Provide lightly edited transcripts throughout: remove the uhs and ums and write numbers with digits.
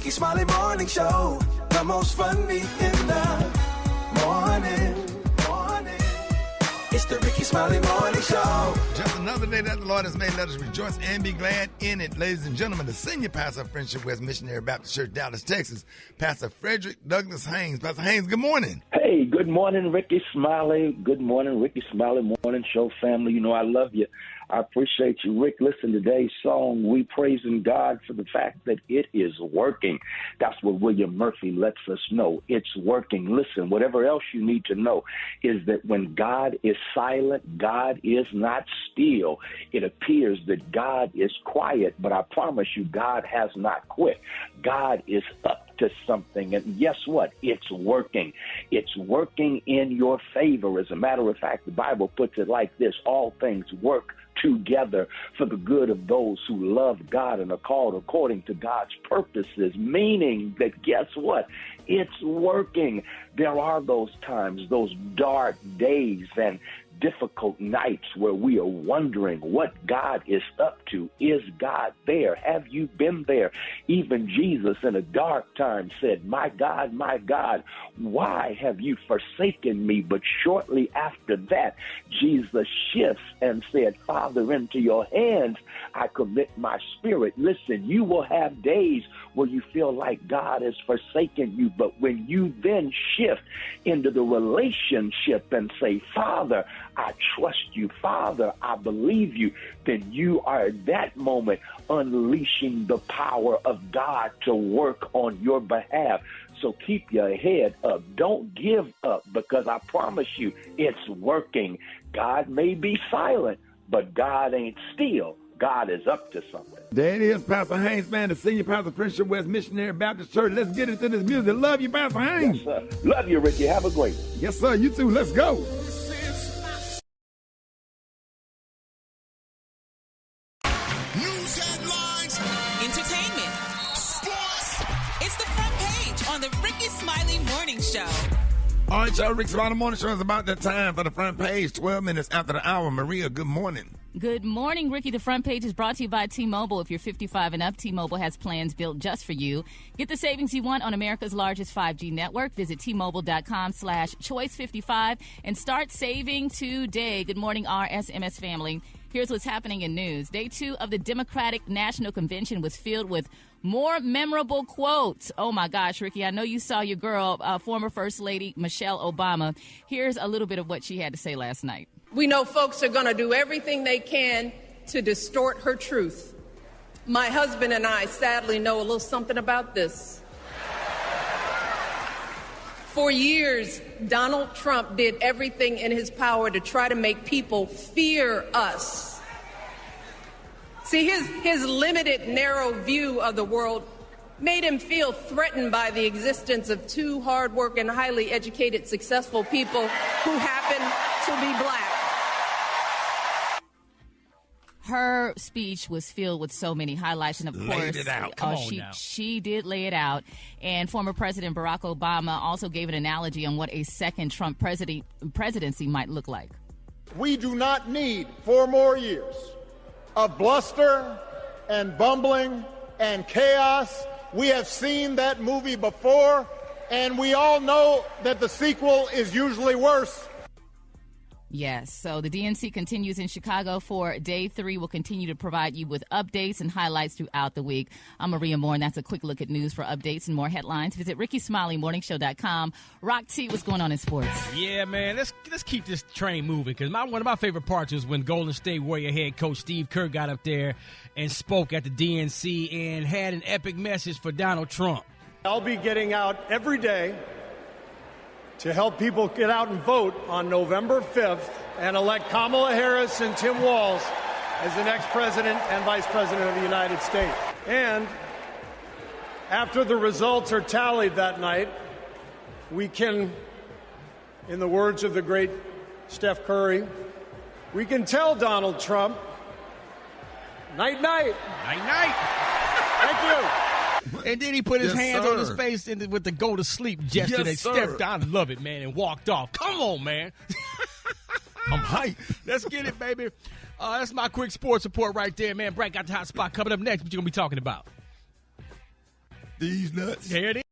Rickey Smiley Morning Show. The most funny in the morning. It's the Rickey Smiley Morning Show. Just another day that the Lord has made. Let us rejoice and be glad in it. Ladies and gentlemen, the senior pastor of Friendship West Missionary Baptist Church, Dallas, Texas, Pastor Frederick Douglass Haynes. Pastor Haynes, good morning. Hey, good morning, Rickey Smiley. Good morning, Rickey Smiley Morning Show family. You know I love you. I appreciate you, Rick. Listen, today's song, we praising God for the fact that it is working. That's what William Murphy lets us know. It's working. Listen, whatever else you need to know is that when God is silent, God is not still. It appears that God is quiet, but I promise you, God has not quit. God is up to something, and guess what? It's working. It's working in your favor. As a matter of fact, the Bible puts it like this: all things work together for the good of those who love God and are called according to God's purposes, meaning that guess what? It's working. There are those times, those dark days and difficult nights where we are wondering what God is up to. Is God there? Have you been there? Even Jesus in a dark time said, my God, why have you forsaken me? But shortly after that, Jesus shifts and said, Father, into your hands I commit my spirit. Listen, you will have days where you feel like God has forsaken you, but when you then shift into the relationship and say, Father, I trust you, Father, I believe you, then you are at that moment unleashing the power of God to work on your behalf. So keep your head up. Don't give up, because I promise you it's working. God may be silent, but God ain't still. God is up to something. There it is, Pastor Haynes, man, the senior pastor of Friendship West Missionary Baptist Church. Let's get into this music. Love you, Pastor Haynes. Yes, sir. Love you, Ricky. Have a great one. Yes, sir. You too. Let's go. News headlines, Entertainment. sports. It's the front page on the Rickey Smiley Morning Show. All right, y'all. Rickey Smiley Morning Show is about that time for the front page. 12 minutes after the hour. Maria, good morning. Good morning, Ricky. The front page is brought to you by T-Mobile. If you're 55 and up, T-Mobile has plans built just for you. Get the savings you want on America's largest 5G network. Visit T-Mobile.com/choice55 and start saving today. Good morning, RSMS family. Here's what's happening in news. Day 2 of the Democratic National Convention was filled with more memorable quotes. Oh, my gosh, Ricky, I know you saw your girl, former First Lady Michelle Obama. Here's a little bit of what she had to say last night. We know folks are going to do everything they can to distort her truth. My husband and I sadly know a little something about this. For years, Donald Trump did everything in his power to try to make people fear us. See, his limited, narrow view of the world made him feel threatened by the existence of two hardworking, highly educated, successful people who happen to be black. Her speech was filled with so many highlights, and of course, Laid it out. Come on now. She did lay it out. And former President Barack Obama also gave an analogy on what a second Trump presidency might look like. We do not need 4 more years of bluster and bumbling and chaos. We have seen that movie before, and we all know that the sequel is usually worse. Yes, so the DNC continues in Chicago for day 3. We'll continue to provide you with updates and highlights throughout the week. I'm Maria Moore, and that's a quick look at news. For updates and more headlines, visit RickeySmileyMorningShow.com. Rock T, what's going on in sports? Yeah, man, let's keep this train moving, because one of my favorite parts was when Golden State Warrior head coach Steve Kerr got up there and spoke at the DNC and had an epic message for Donald Trump. I'll be getting out every day to help people get out and vote on November 5th and elect Kamala Harris and Tim Walz as the next president and vice president of the United States. And after the results are tallied that night, we can, in the words of the great Steph Curry, we can tell Donald Trump, night-night. Night-night. Thank you. And then he put his hands on his face with the go to sleep gesture. Yes, that stepped out. I love it, man, and walked off. Come on, man. I'm hyped. Let's get it, baby. That's my quick sports report right there, man. Brad got the hot spot coming up next. What you going to be talking about? These nuts. There it is.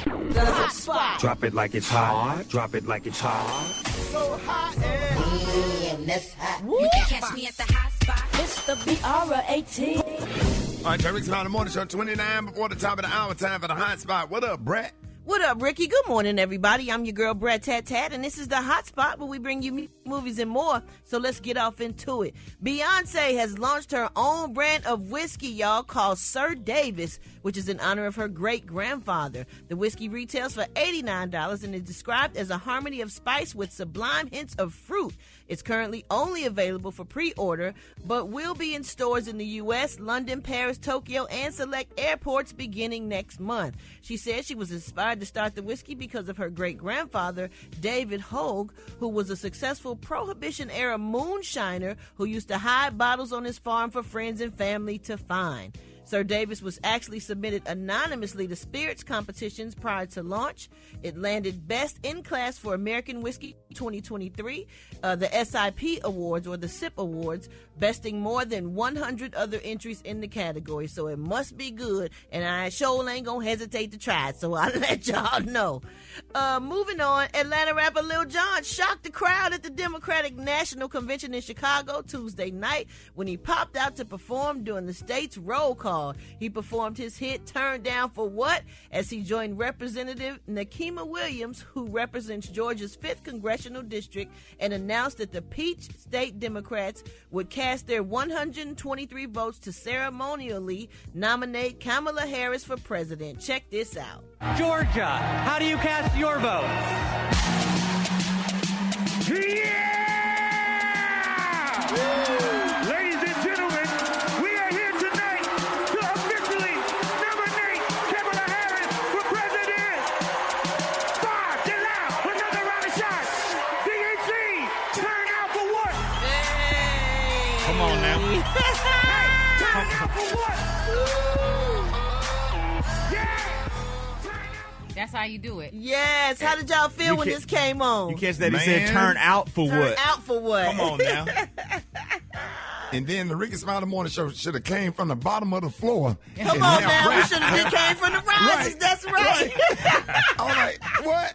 The hot spot. Drop it like it's hot. Drop it like it's hot. So hot and that's hot. You can catch me at the hot spot. It's the BR18. All right, Rickey Smiley Morning Show, 29 before the top of the hour. Time for the hot spot. What up, Brett? What up, Ricky? Good morning, everybody. I'm your girl, Brett Tat Tat, and this is the hot spot where we bring you movies and more. So let's get off into it. Beyonce has launched her own brand of whiskey, y'all, called Sir Davis, which is in honor of her great-grandfather. The whiskey retails for $89 and is described as a harmony of spice with sublime hints of fruit. It's currently only available for pre-order, but will be in stores in the U.S., London, Paris, Tokyo, and select airports beginning next month. She said she was inspired to start the whiskey because of her great-grandfather, David Hogue, who was a successful Prohibition-era moonshiner who used to hide bottles on his farm for friends and family to find. Sir Davis was actually submitted anonymously to spirits competitions prior to launch. It landed Best in Class for American Whiskey 2023, the SIP Awards or the SIP Awards, besting more than 100 other entries in the category. So it must be good, and I sure ain't gonna hesitate to try it, so I'll let y'all know. Moving on, Atlanta rapper Lil Jon shocked the crowd at the Democratic National Convention in Chicago Tuesday night when he popped out to perform during the state's roll call. He performed his hit Turn Down for What as he joined Representative Nakima Williams, who represents Georgia's 5th Congressional District, and announced that the Peach State Democrats would cast their 123 votes to ceremonially nominate Kamala Harris for president. Check this out. Georgia, how do you cast your votes? Yeah! Ladies and gentlemen, we are here tonight to officially nominate Kamala Harris for president. Five, get loud, another round of shots. DNC, turn out for what? Hey. Come on now. Turn out for what? Yeah! That's how you do it. Yes. How did y'all feel when this came on? You catch that? He said turn out for Turn what? out for what? Come on now. And then the Rickey Smiley Morning Show should have came from the bottom of the floor. Come on now. We should have came from the rises. Right. That's right. I'm like, what?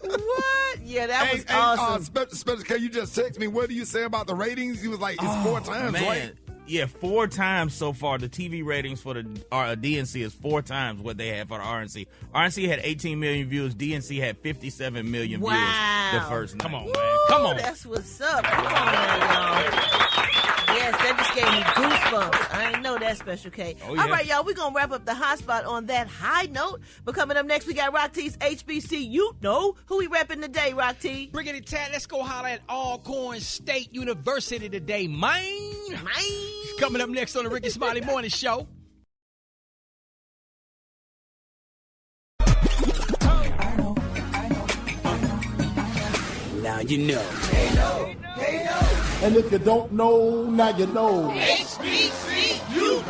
What? Yeah, that was awesome. Special K, you just text me. What do you say about the ratings? He was like, it's 4 times, man. right? Yeah, 4 times so far. The TV ratings for the DNC is 4 times what they had for the RNC. RNC had 18 million views. DNC had 57 million views the first night. Come on, man. Come on. That's what's up. Come on now, y'all. Yes, that just gave me goosebumps. I didn't know that, Special K. Oh, yeah. All right, y'all, we're going to wrap up the hot spot on that high note. But coming up next, we got Rock T's HBCU. You know who we repping today, Rock T? Rickety Tat, let's go holler at Alcorn State University today, man. Coming up next on the Rickey Smiley Morning Show. Now you know. And if you don't know, now you know. HBCU.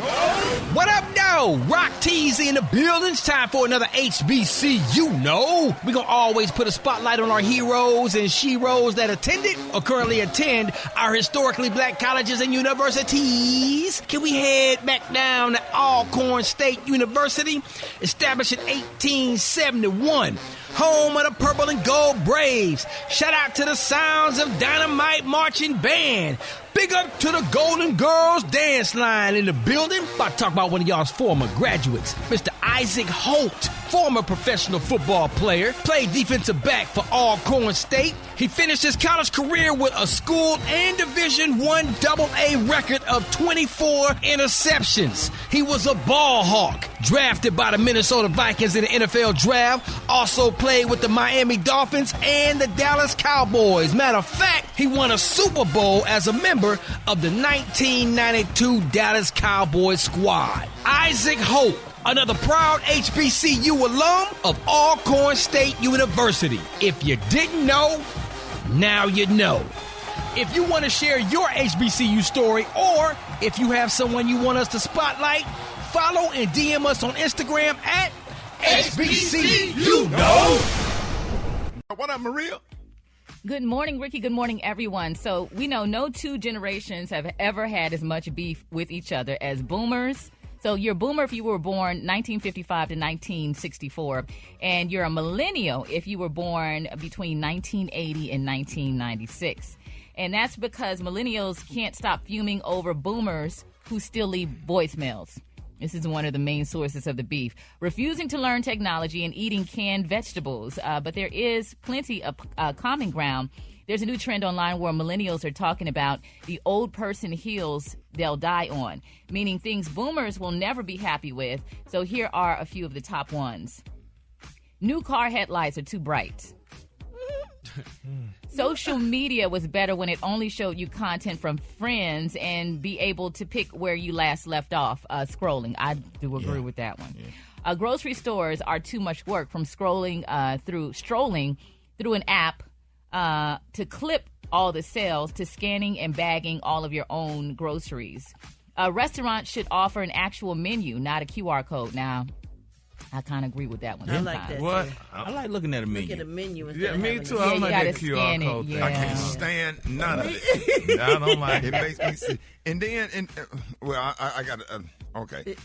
What up, though? Rock T's in the building. It's time for another HBCU. We're going to always put a spotlight on our heroes and sheroes that attended or currently attend our historically black colleges and universities. Can we head back down to Alcorn State University, established in 1871. Home of the Purple and Gold Braves. Shout out to the Sounds of Dynamite Marching Band. Big up to the Golden Girls Dance Line in the building. About to talk about one of y'all's former graduates, Mr. Isaac Holt, former professional football player, played defensive back for Alcorn State. He finished his college career with a school and Division I AA record of 24 interceptions. He was a ball hawk, drafted by the Minnesota Vikings in the NFL draft, also played with the Miami Dolphins and the Dallas Cowboys. Matter of fact, he won a Super Bowl as a member of the 1992 Dallas Cowboys squad. Isaac Holt, another proud HBCU alum of Alcorn State University. If you didn't know, now you know. If you want to share your HBCU story, or if you have someone you want us to spotlight, follow and DM us on Instagram at HBCU. What up, Maria? Good morning, Ricky. Good morning, everyone. So we know no two generations have ever had as much beef with each other as boomers. So you're a boomer if you were born 1955 to 1964, and you're a millennial if you were born between 1980 and 1996. And that's because millennials can't stop fuming over boomers who still leave voicemails. This is one of the main sources of the beef. Refusing to learn technology and eating canned vegetables. But there is plenty of common ground. There's a new trend online where millennials are talking about the old person heels they'll die on, meaning things boomers will never be happy with. So here are a few of the top ones. New car headlights are too bright. Social media was better when it only showed you content from friends and be able to pick where you last left off scrolling. I do agree with that one. Yeah. Grocery stores are too much work from strolling through an app to clip all the sales to scanning and bagging all of your own groceries. A restaurant should offer an actual menu, not a QR code. Now, I kind of agree with that one. I like that. What? I like looking at a menu. Look at a menu. Yeah, me too. I don't like that QR code. Yeah. I can't stand none of it. I don't like it. Makes me sick. And then, well, I got to, okay.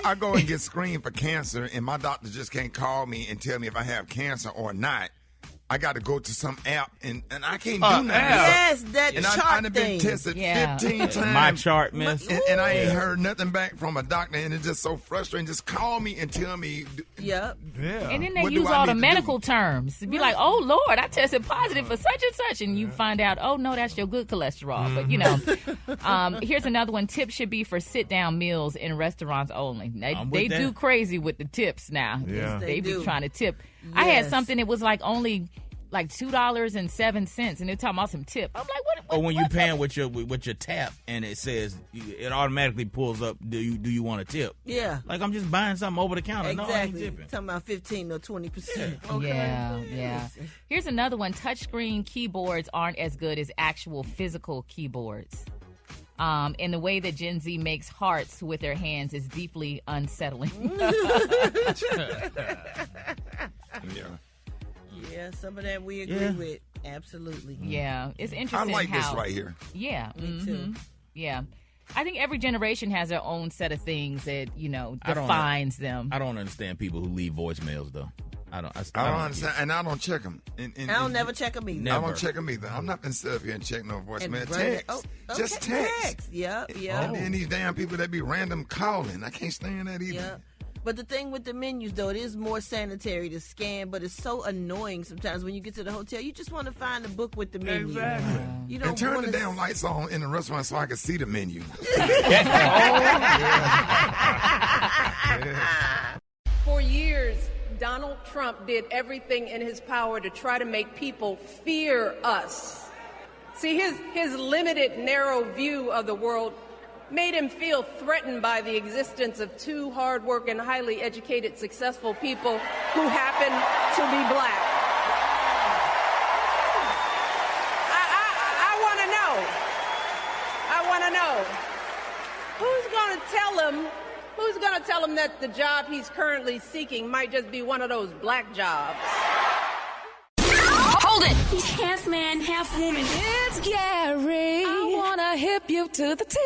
I go and get screened for cancer, and my doctor just can't call me and tell me if I have cancer or not. I got to go to some app, and I can't do nothing. Yes, that and chart I've been tested 15 times. My chart, miss. And I ain't heard nothing back from a doctor, and it's just so frustrating. Just call me and tell me. Yep. Yeah. And then they use all the medical terms. Be like, oh, Lord, I tested positive for such and such. And you find out, oh, no, that's your good cholesterol. But, you know, here's another one. Tips should be for sit-down meals in restaurants only. They do crazy with the tips now. Yeah. They be trying to tip. Yes. I had something that was like only like $2.07, and they're talking about some tip. I'm like, what? Or when you're paying with your tap, and it says it automatically pulls up. Do you want a tip? Yeah. Like I'm just buying something over the counter. Exactly. No, I ain't tipping. Talking about 15 or 20%. Okay. Yeah. Here's another one. Touchscreen keyboards aren't as good as actual physical keyboards. And the way that Gen Z makes hearts with their hands is deeply unsettling. Yeah, some of that we agree with. Absolutely. Yeah, it's interesting. I like this right here. Yeah. Me too. Yeah. I think every generation has their own set of things that, defines them. I don't understand people who leave voicemails, though. I don't understand, and I don't check them. I don't never check them either. I don't check them either. I'm not going to sit up here and check no voicemail. Text. Just text. Yeah. And then these damn people that be random calling. I can't stand that either. Yeah. But the thing with the menus, though, it is more sanitary to scan, but it's so annoying sometimes when you get to the hotel. You just want to find the book with the menu. Exactly. You don't and turn the damn lights on in the restaurant so I can see the menu. For years, Donald Trump did everything in his power to try to make people fear us. See, his limited, narrow view of the world made him feel threatened by the existence of two hard-working, highly educated, successful people who happen to be black. I want to know who's going to tell him that the job he's currently seeking might just be one of those black jobs. Hold it! He's half man, half woman. It's Gary. I wanna hip you to the T.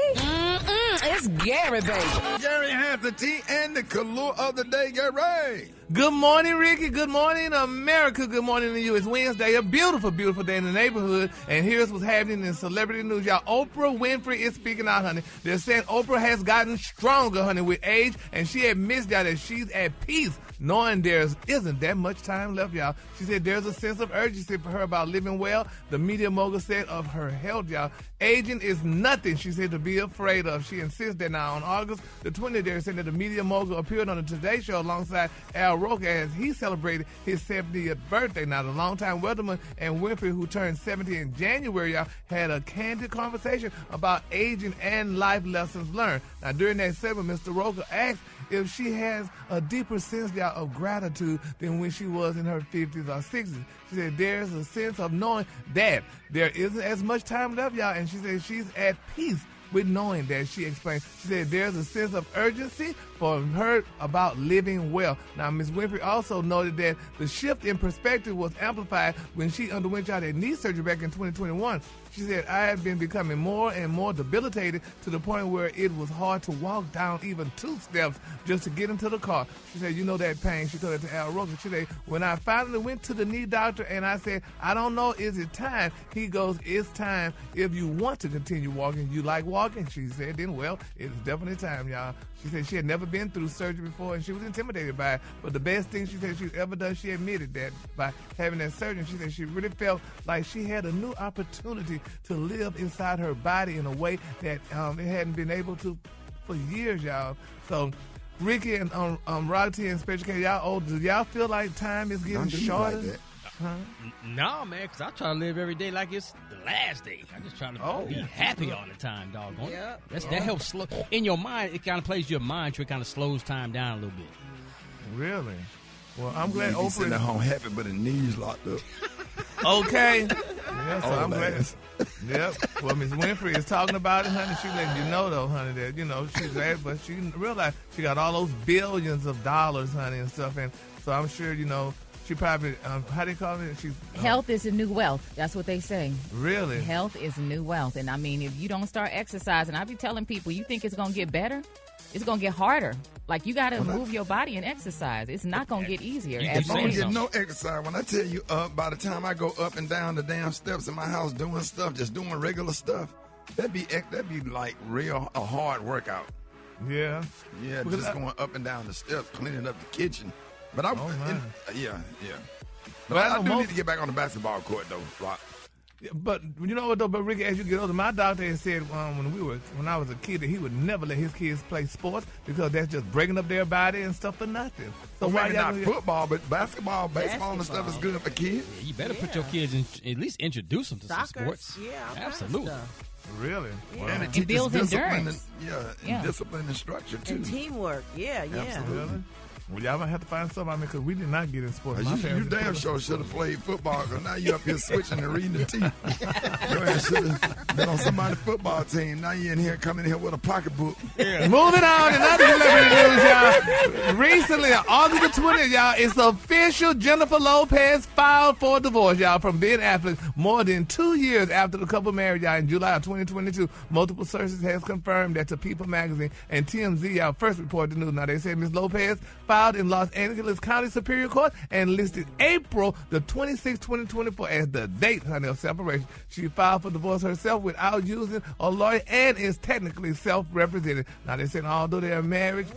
It's Gary, baby. Gary has the tea and the color of the day, Gary. Good morning, Ricky. Good morning, America. Good morning to you. It's Wednesday, a beautiful, beautiful day in the neighborhood. And here's what's happening in celebrity news. Y'all, Oprah Winfrey is speaking out, honey. They're saying Oprah has gotten stronger, honey, with age. And she admits, y'all, that she's at peace, knowing there isn't that much time left, y'all. She said there's a sense of urgency for her about living well. The media mogul said of her health, y'all. Aging is nothing, she said, to be afraid of. She insists that now on August the 20th, they're saying that the media mogul appeared on the Today Show alongside Al Roker as he celebrated his 70th birthday. Now, the longtime weatherman and Winfrey, who turned 70 in January, y'all, had a candid conversation about aging and life lessons learned. Now, during that segment, Mr. Roker asked if she has a deeper sense, y'all, of gratitude than when she was in her 50s or 60s. She said there's a sense of knowing that there isn't as much time left, y'all, and she said she's at peace with knowing that. She explained. She said there's a sense of urgency for her about living well. Now, Ms. Winfrey also noted that the shift in perspective was amplified when she underwent y'all that knee surgery back in 2021. She said, I had been becoming more and more debilitated to the point where it was hard to walk down even 2 steps just to get into the car. She said, you know that pain. She told it to Al Roker. She said, when I finally went to the knee doctor and I said, I don't know, is it time? He goes, it's time. If you want to continue walking, you like walking? She said, then, well, it's definitely time, y'all. She said she had never been through surgery before, and she was intimidated by it. But the best thing she said she's ever done, she admitted that by having that surgery, she said she really felt like she had a new opportunity to live inside her body in a way that it hadn't been able to for years, y'all. So, Ricky and Roxy and Special K, y'all old. Do y'all feel like time is getting shorter? Like No, man, because I try to live every day like it's the last day. I just try to be happy all the time, doggone. Yep. That helps slow. In your mind, it kind of plays your mind so it kind of slows time down a little bit. Really? Well, I'm glad Oprah sitting at home happy, but her knees locked up. Okay. Yeah, so I'm glad. Yep. Well, Miss Winfrey is talking about it, honey. She letting you know, though, honey, that, you know, she's glad, but she realized she got all those billions of dollars, honey, and stuff. And so I'm sure, you know, she probably, how do you call it? She's health is a new wealth. That's what they say. Really? Health is a new wealth. And I mean, if you don't start exercising, I be telling people, you think it's going to get better? It's going to get harder. Like, you got to move your body and exercise. It's not going to get easier. I don't get no exercise. When I tell you, by the time I go up and down the damn steps in my house doing stuff, just doing regular stuff, that'd be like a hard workout. Yeah. Yeah, because just going up and down the steps, cleaning up the kitchen. But I, yeah. But I do need to get back on the basketball court, though, Rock. But you know what though? But Ricky, as you get older, my doctor has said when I was a kid that he would never let his kids play sports because that's just breaking up their body and stuff for nothing. So why not football, but basketball, baseball, and stuff is good for kids. Yeah, you better put your kids in, at least introduce them to some sports. Yeah, absolutely. Really? Yeah. Wow. And it builds endurance. And discipline and structure too. And teamwork. Yeah. Absolutely. Well, y'all might have to find somebody because we did not get in sports. You damn sure should have played football because now you up here switching and reading the tea. Your ass should have been on somebody's football team. Now you in here coming in here with a pocketbook. Yeah. Moving on, another celebrity news, y'all. Recently, on August the 20th, y'all, it's official. Jennifer Lopez filed for divorce, y'all, from Ben Affleck more than 2 years after the couple married, y'all, in July of 2022. Multiple sources has confirmed that to People magazine and TMZ, y'all, first reported the news. Now, they said Ms. Lopez filed in Los Angeles County Superior Court and listed April the 26th, 2024 as the date, honey, of separation. She filed for divorce herself without using a lawyer and is technically self-represented. Now, they said although their marriage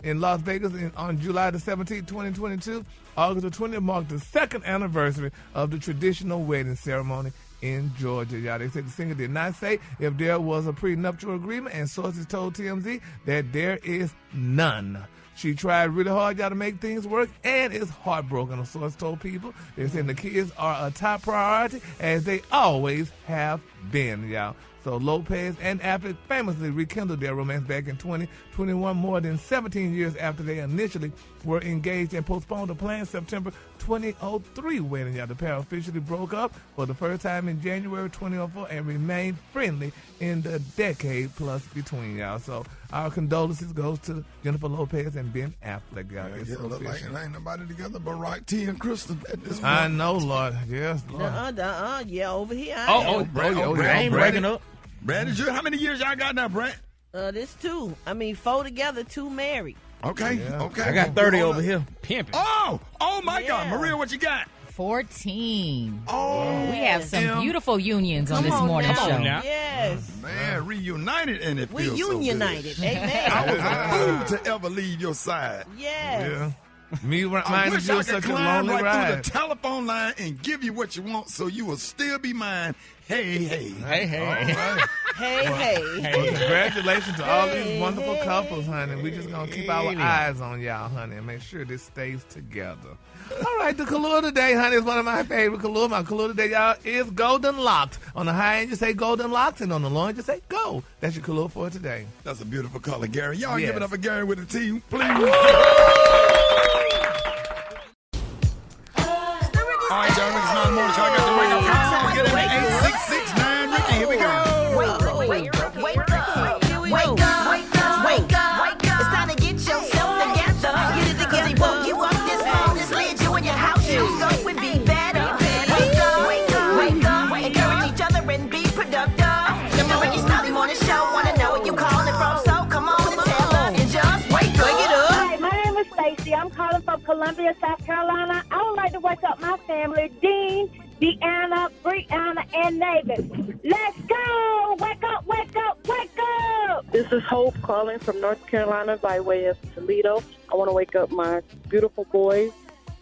in Las Vegas on July the 17th, 2022, August the 20th marked the second anniversary of the traditional wedding ceremony in Georgia, y'all. They said the singer did not say if there was a prenuptial agreement, and sources told TMZ that there is none. She tried really hard, y'all, to make things work, and is heartbroken. A source told People. They said the kids are a top priority, as they always have been, y'all. So Lopez and Affleck famously rekindled their romance back in 2021, more than 17 years after they initially were engaged and postponed a planned September 2003 wedding. Y'all, the pair officially broke up for the first time in January 2004 and remained friendly in the decade plus between, y'all. So our condolences goes to Jennifer Lopez and Ben Affleck, y'all. It look like it ain't nobody together but Rock T and Crystal at this point. I know, Lord. Yes, Lord. Yeah, over here. I ain't breaking up. Brad, how many years y'all got now, Brad? This 2. I mean, 4 together, 2 married. Okay. I got 30 over here. Pimping. Oh my God. Maria, what you got? 14. Oh. We have some beautiful unions on this morning show. Yes. Man, reunited and it we feels united. So good. Amen. I was a fool to ever leave your side. Yes. Yeah. Me I reminded wish you I of could such a climb lonely right through ride. the telephone line and give you what you want so you will still be mine. Hey. All right. Hey. Well, congratulations to all these wonderful couples, honey. We're just going to keep our eyes on y'all, honey, and make sure this stays together. All right, the color today, honey, is one of my favorite color. My color today, y'all, is golden locks. On the high end, you say golden locks, and on the low end, you say gold. That's your color for today. That's a beautiful color, Gary. Y'all give it up for Gary with a T, please. All right, y'all, Rickey Smiley Morning Show. I got the wake up call. We get it at 8669. Ricky, here we go. Wake up. It's time to get yourself together. Get it together. Woke you up this morning, slid you in your house shoes. Go and be better. Wake up. Encourage each other and be productive. Columbia, South Carolina. I would like to wake up my family, Dean, Deanna, Brianna, and Navis. Let's go! Wake up, wake up, wake up! This is Hope calling from North Carolina by way of Toledo. I want to wake up my beautiful boys,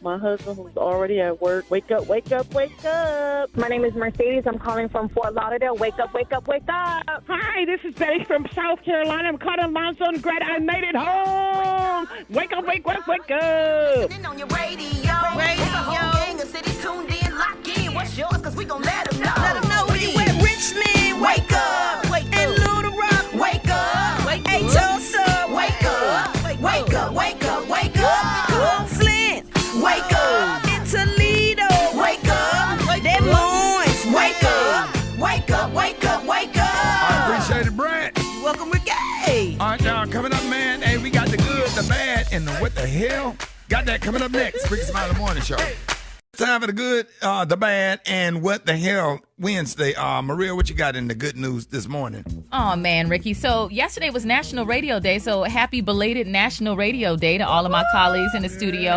my husband who's already at work. Wake up, wake up, wake up. My name is Mercedes. I'm calling from Fort Lauderdale. Wake up, wake up, wake up. Hi, this is Betty from South Carolina. I'm caught in limestone grad. I made it home. Wake up, wake up, wake up. On your radio. It's a whole gang of cities tuned in, lock in. What's yours? Because we gon' let them know. Let them know where you at. Richmond, wake up. And Little Rock, wake up. Hey, Tulsa, wake up. Wake up, wake up, wake up. Come on, Flint, wake up. In Toledo, wake up. Des Moines, wake up. Wake up, wake up, wake up. I appreciate it, Brad. Welcome, Ricky. All right, now, coming up, man. Hey, we got the good, the bad, and the what the hell. Got that coming up next. Rickey Smiley Morning Show. Time for the good, the bad, and what the hell Wednesday. Maria, what you got in the good news this morning? Oh, man, Ricky. So yesterday was National Radio Day, so happy belated National Radio Day to all of my colleagues in the studio.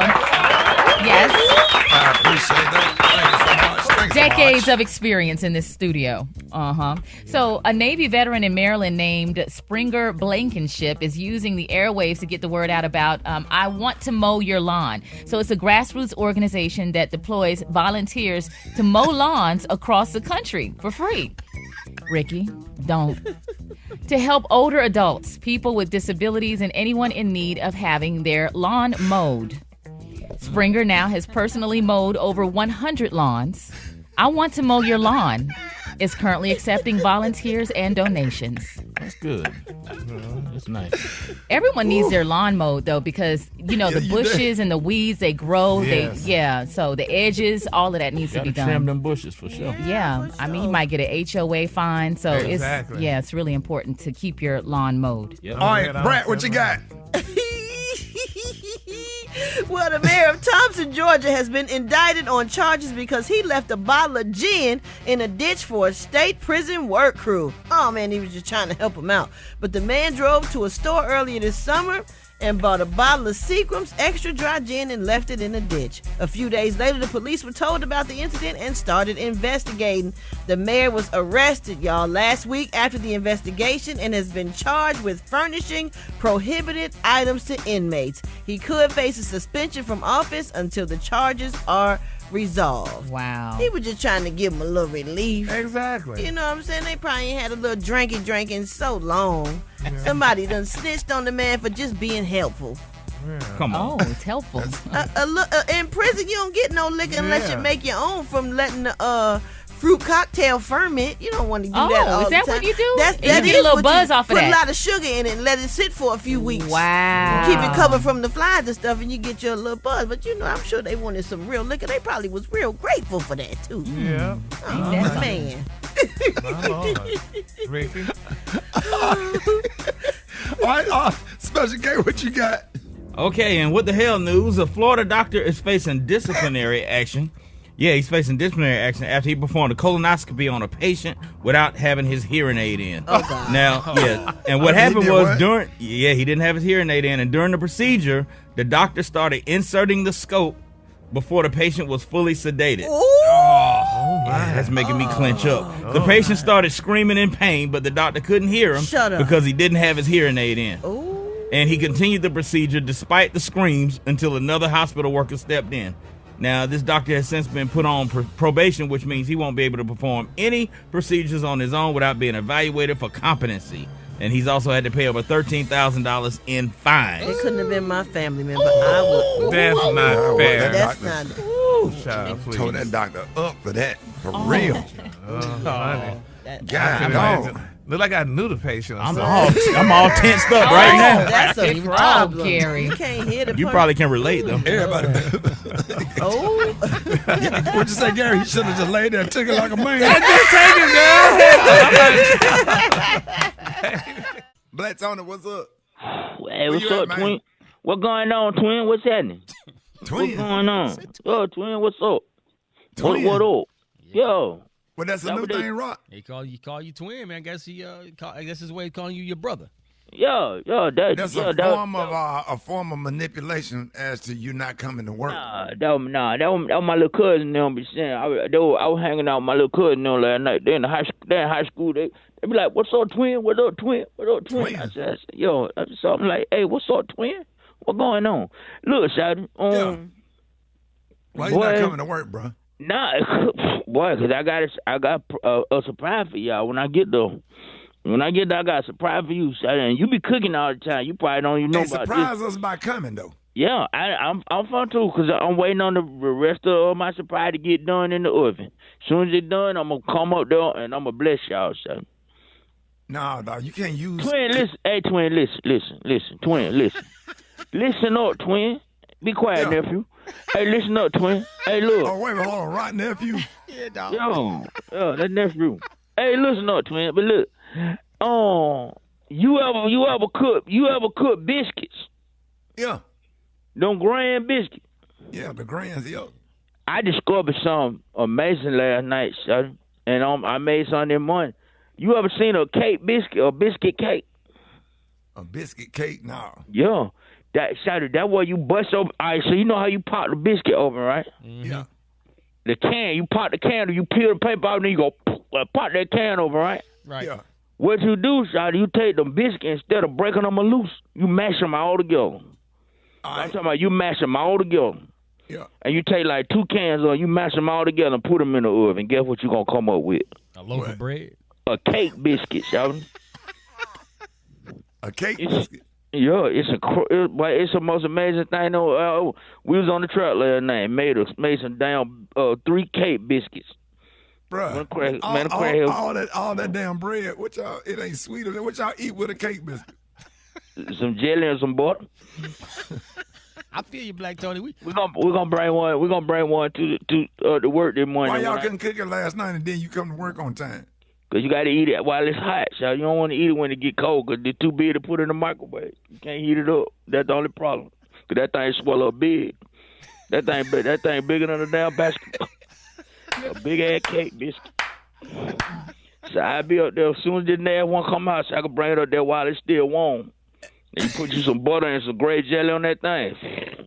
Yes. I appreciate that. Thank you so much. Decades of experience in this studio. So a Navy veteran in Maryland named Springer Blankenship is using the airwaves to get the word out about I Want to Mow Your Lawn. So it's a grassroots organization that deploys volunteers to mow lawns across the country for free. Ricky, don't. To help older adults, people with disabilities, and anyone in need of having their lawn mowed. Springer now has personally mowed over 100 lawns. I Want to Mow Your Lawn is currently accepting volunteers and donations. That's good. That's nice. Everyone needs their lawn mowed, though, because, the bushes and the weeds, they grow. Yes. So the edges, all of that needs to be done. Trim them bushes for sure. Yeah. I mean, you might get an HOA fine. So it's really important to keep your lawn mowed. Yep. All right, Brad, what you got? Well, the mayor of Thompson, Georgia, has been indicted on charges because he left a bottle of gin in a ditch for a state prison work crew. Oh, man, he was just trying to help him out. But the man drove to a store earlier this summer and bought a bottle of Seagram's extra dry gin and left it in a ditch. A few days later, the police were told about the incident and started investigating. The mayor was arrested, y'all, last week after the investigation and has been charged with furnishing prohibited items to inmates. He could face a suspension from office until the charges are resolved. Wow. He was just trying to give him a little relief. Exactly. You know what I'm saying? They probably ain't had a little drinking so long. Yeah. Somebody done snitched on the man for just being helpful. Yeah. Come on. Oh, it's helpful. In prison, you don't get no liquor unless you make your own from letting the fruit cocktail ferment. You don't want to do that all the time. Is that what you do? That you get a little buzz off of that. Put a lot of sugar in it and let it sit for a few weeks. Wow. Keep it covered from the flies and stuff, and you get your little buzz. But, I'm sure they wanted some real liquor. They probably was real grateful for that, too. Yeah. Oh, man. My Lord. Ricky. All right, Special K, what you got? Okay, and what the hell news? A Florida doctor is facing disciplinary action. Yeah, he's facing disciplinary action after he performed a colonoscopy on a patient without having his hearing aid in. Oh, God. Now, and what happened was he didn't have his hearing aid in, and during the procedure, the doctor started inserting the scope before the patient was fully sedated. That's making me clench up. The patient started screaming in pain, but the doctor couldn't hear him because he didn't have his hearing aid in. And he continued the procedure despite the screams until another hospital worker stepped in. Now, this doctor has since been put on probation, which means he won't be able to perform any procedures on his own without being evaluated for competency. And he's also had to pay over $13,000 in fines. It couldn't have been my family member. I would. That's not fair. That's not. Child, please. Told that doctor up for that. For real. Honey. God, Look like I knew the patient. I'm all tensed up right now. That's a problem, Gary. You can't hear the You probably can relate, though. Everybody. What'd you say, Gary? You should have just laid there and took it like a man. Just take it, girl. Black Tony, what's up? Hey, what's up, twin? What going on, twin? What's happening? Twin. What's going on? Yo, twin, what's up? Twin. What up? Yo. Well, that's a new thing, Rock. He call you twin, man. I guess his way of calling you your brother. That's a form of manipulation as to you not coming to work. That was my little cousin. Them be saying I was hanging out with my little cousin them last night. They in high school. They be like, "What's up, twin? What up, twin? What up, twin?" I said, "Yo," so I'm like, "Hey, what's up, twin? What going on?" Look, Shawty. Why you not coming to work, bro? Nah, boy, because I got a surprise for y'all when I get there. When I get there, I got a surprise for you, Shawty. And you be cooking all the time. You probably don't even know about this. Surprise us by coming, though. Yeah, I'm fun, too, because I'm waiting on the rest of my surprise to get done in the oven. As soon as it's done, I'm going to come up there, and I'm going to bless y'all, Shawty. No, dog, you can't use... Twin, listen. Hey, twin, listen. Twin, listen. Listen up, twin. Be quiet, nephew. Hey, listen up, twin. Hey, look. Oh, wait a minute, hold on. Right, nephew? Yeah, dog. Yo, that nephew. Hey, listen up, twin. But look, you ever cook biscuits? Yeah. Them grand biscuits. Yeah, the grands, yeah. I discovered something amazing last night, son, and I made something in morning. You ever seen a cake biscuit or biscuit cake? A biscuit cake? No. Yeah. That way you bust open. All right, so you know how you pop the biscuit open, right? Mm-hmm. Yeah. The can, you pop the can, or you peel the paper out, and then you go pop that can over, right? Right. Yeah. What you do, Shawty, you take them biscuits, instead of breaking them loose, you mash them all together. I'm talking about you mash them all together. Yeah. And you take like 2 cans of, you mash them all together and put them in the oven. Guess what you going to come up with? A loaf of bread? A cake biscuit, Shawty. A cake biscuit? Yeah, it's the most amazing thing. We was on the truck last night, made some damn 3 cake biscuits. Bruh, all that damn bread, it ain't sweet. What y'all eat with a cake biscuit? Some jelly and some butter. I feel you, Black Tony. We're gonna bring one. We're gonna bring one to work this morning. Why y'all couldn't cook it last night and then you come to work on time? Because you got to eat it while it's hot, so you don't want to eat it when it get cold because it's too big to put in the microwave. You can't heat it up. That's the only problem. Because that thing swallow big. That thing bigger than a damn basketball. A big-ass cake biscuit. So I'll be up there as soon as this nail one come out so I can bring it up there while it's still warm. And you put you some butter and some grape jelly on that thing.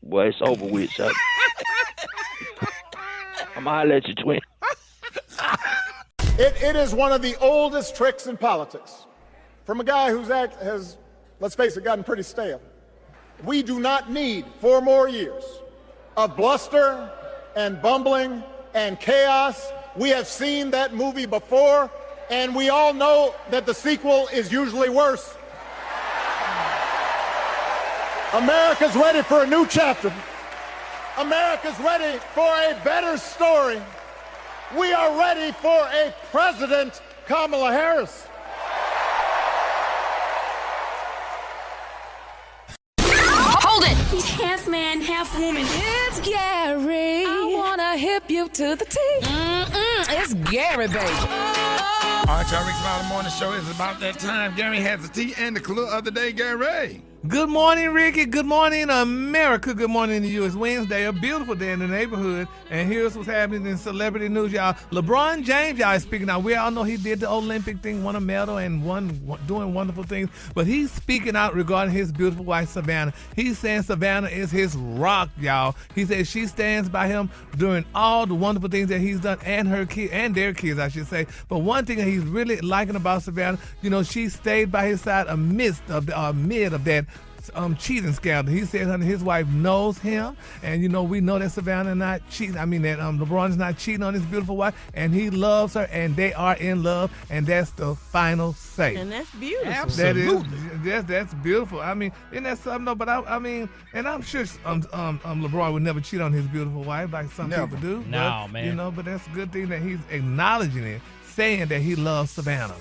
Boy, it's over with, so. I'm going to holler at you, twin. It is one of the oldest tricks in politics. From a guy whose act has, let's face it, gotten pretty stale. We do not need 4 more years of bluster and bumbling and chaos. We have seen that movie before, and we all know that the sequel is usually worse. America's ready for a new chapter. America's ready for a better story. We are ready for a President Kamala Harris. Hold it! He's half man, half woman. It's Gary. I wanna hip you to the T. It's Gary, baby. All right, y'all, Rickey Smiley Morning Show is about that time. Gary has the tea and the clue of the day, Gary. Good morning, Ricky. Good morning, America. Good morning to you. It's Wednesday, a beautiful day in the neighborhood. And here's what's happening in celebrity news, y'all. LeBron James, y'all, is speaking out. We all know he did the Olympic thing, won a medal, and doing wonderful things. But he's speaking out regarding his beautiful wife, Savannah. He's saying Savannah is his rock, y'all. He says she stands by him during all the wonderful things that he's done, and her kid, and their kids, I should say. But one thing that he's really liking about Savannah, she stayed by his side amid of that cheating scandal. He said his wife knows him, and we know that Savannah not cheating. I mean that LeBron is not cheating on his beautiful wife, and he loves her, and they are in love, and that's the final say. And that's beautiful. Absolutely, that's beautiful. I mean, isn't that something? No, but I mean, and I'm sure LeBron would never cheat on his beautiful wife like some people do. No, man. But that's a good thing that he's acknowledging it, saying that he loves Savannah.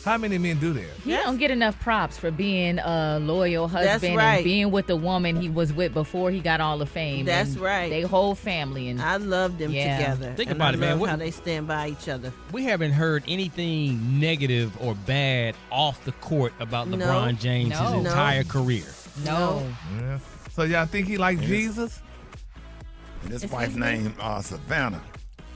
How many men do that? He don't get enough props for being a loyal husband and being with the woman he was with before he got all the fame. That's right. They whole family. And I love them together. Think about it, man. How they stand by each other. We haven't heard anything negative or bad off the court about LeBron James his entire career. No. Yeah. So y'all think he like Jesus? And his wife named Savannah.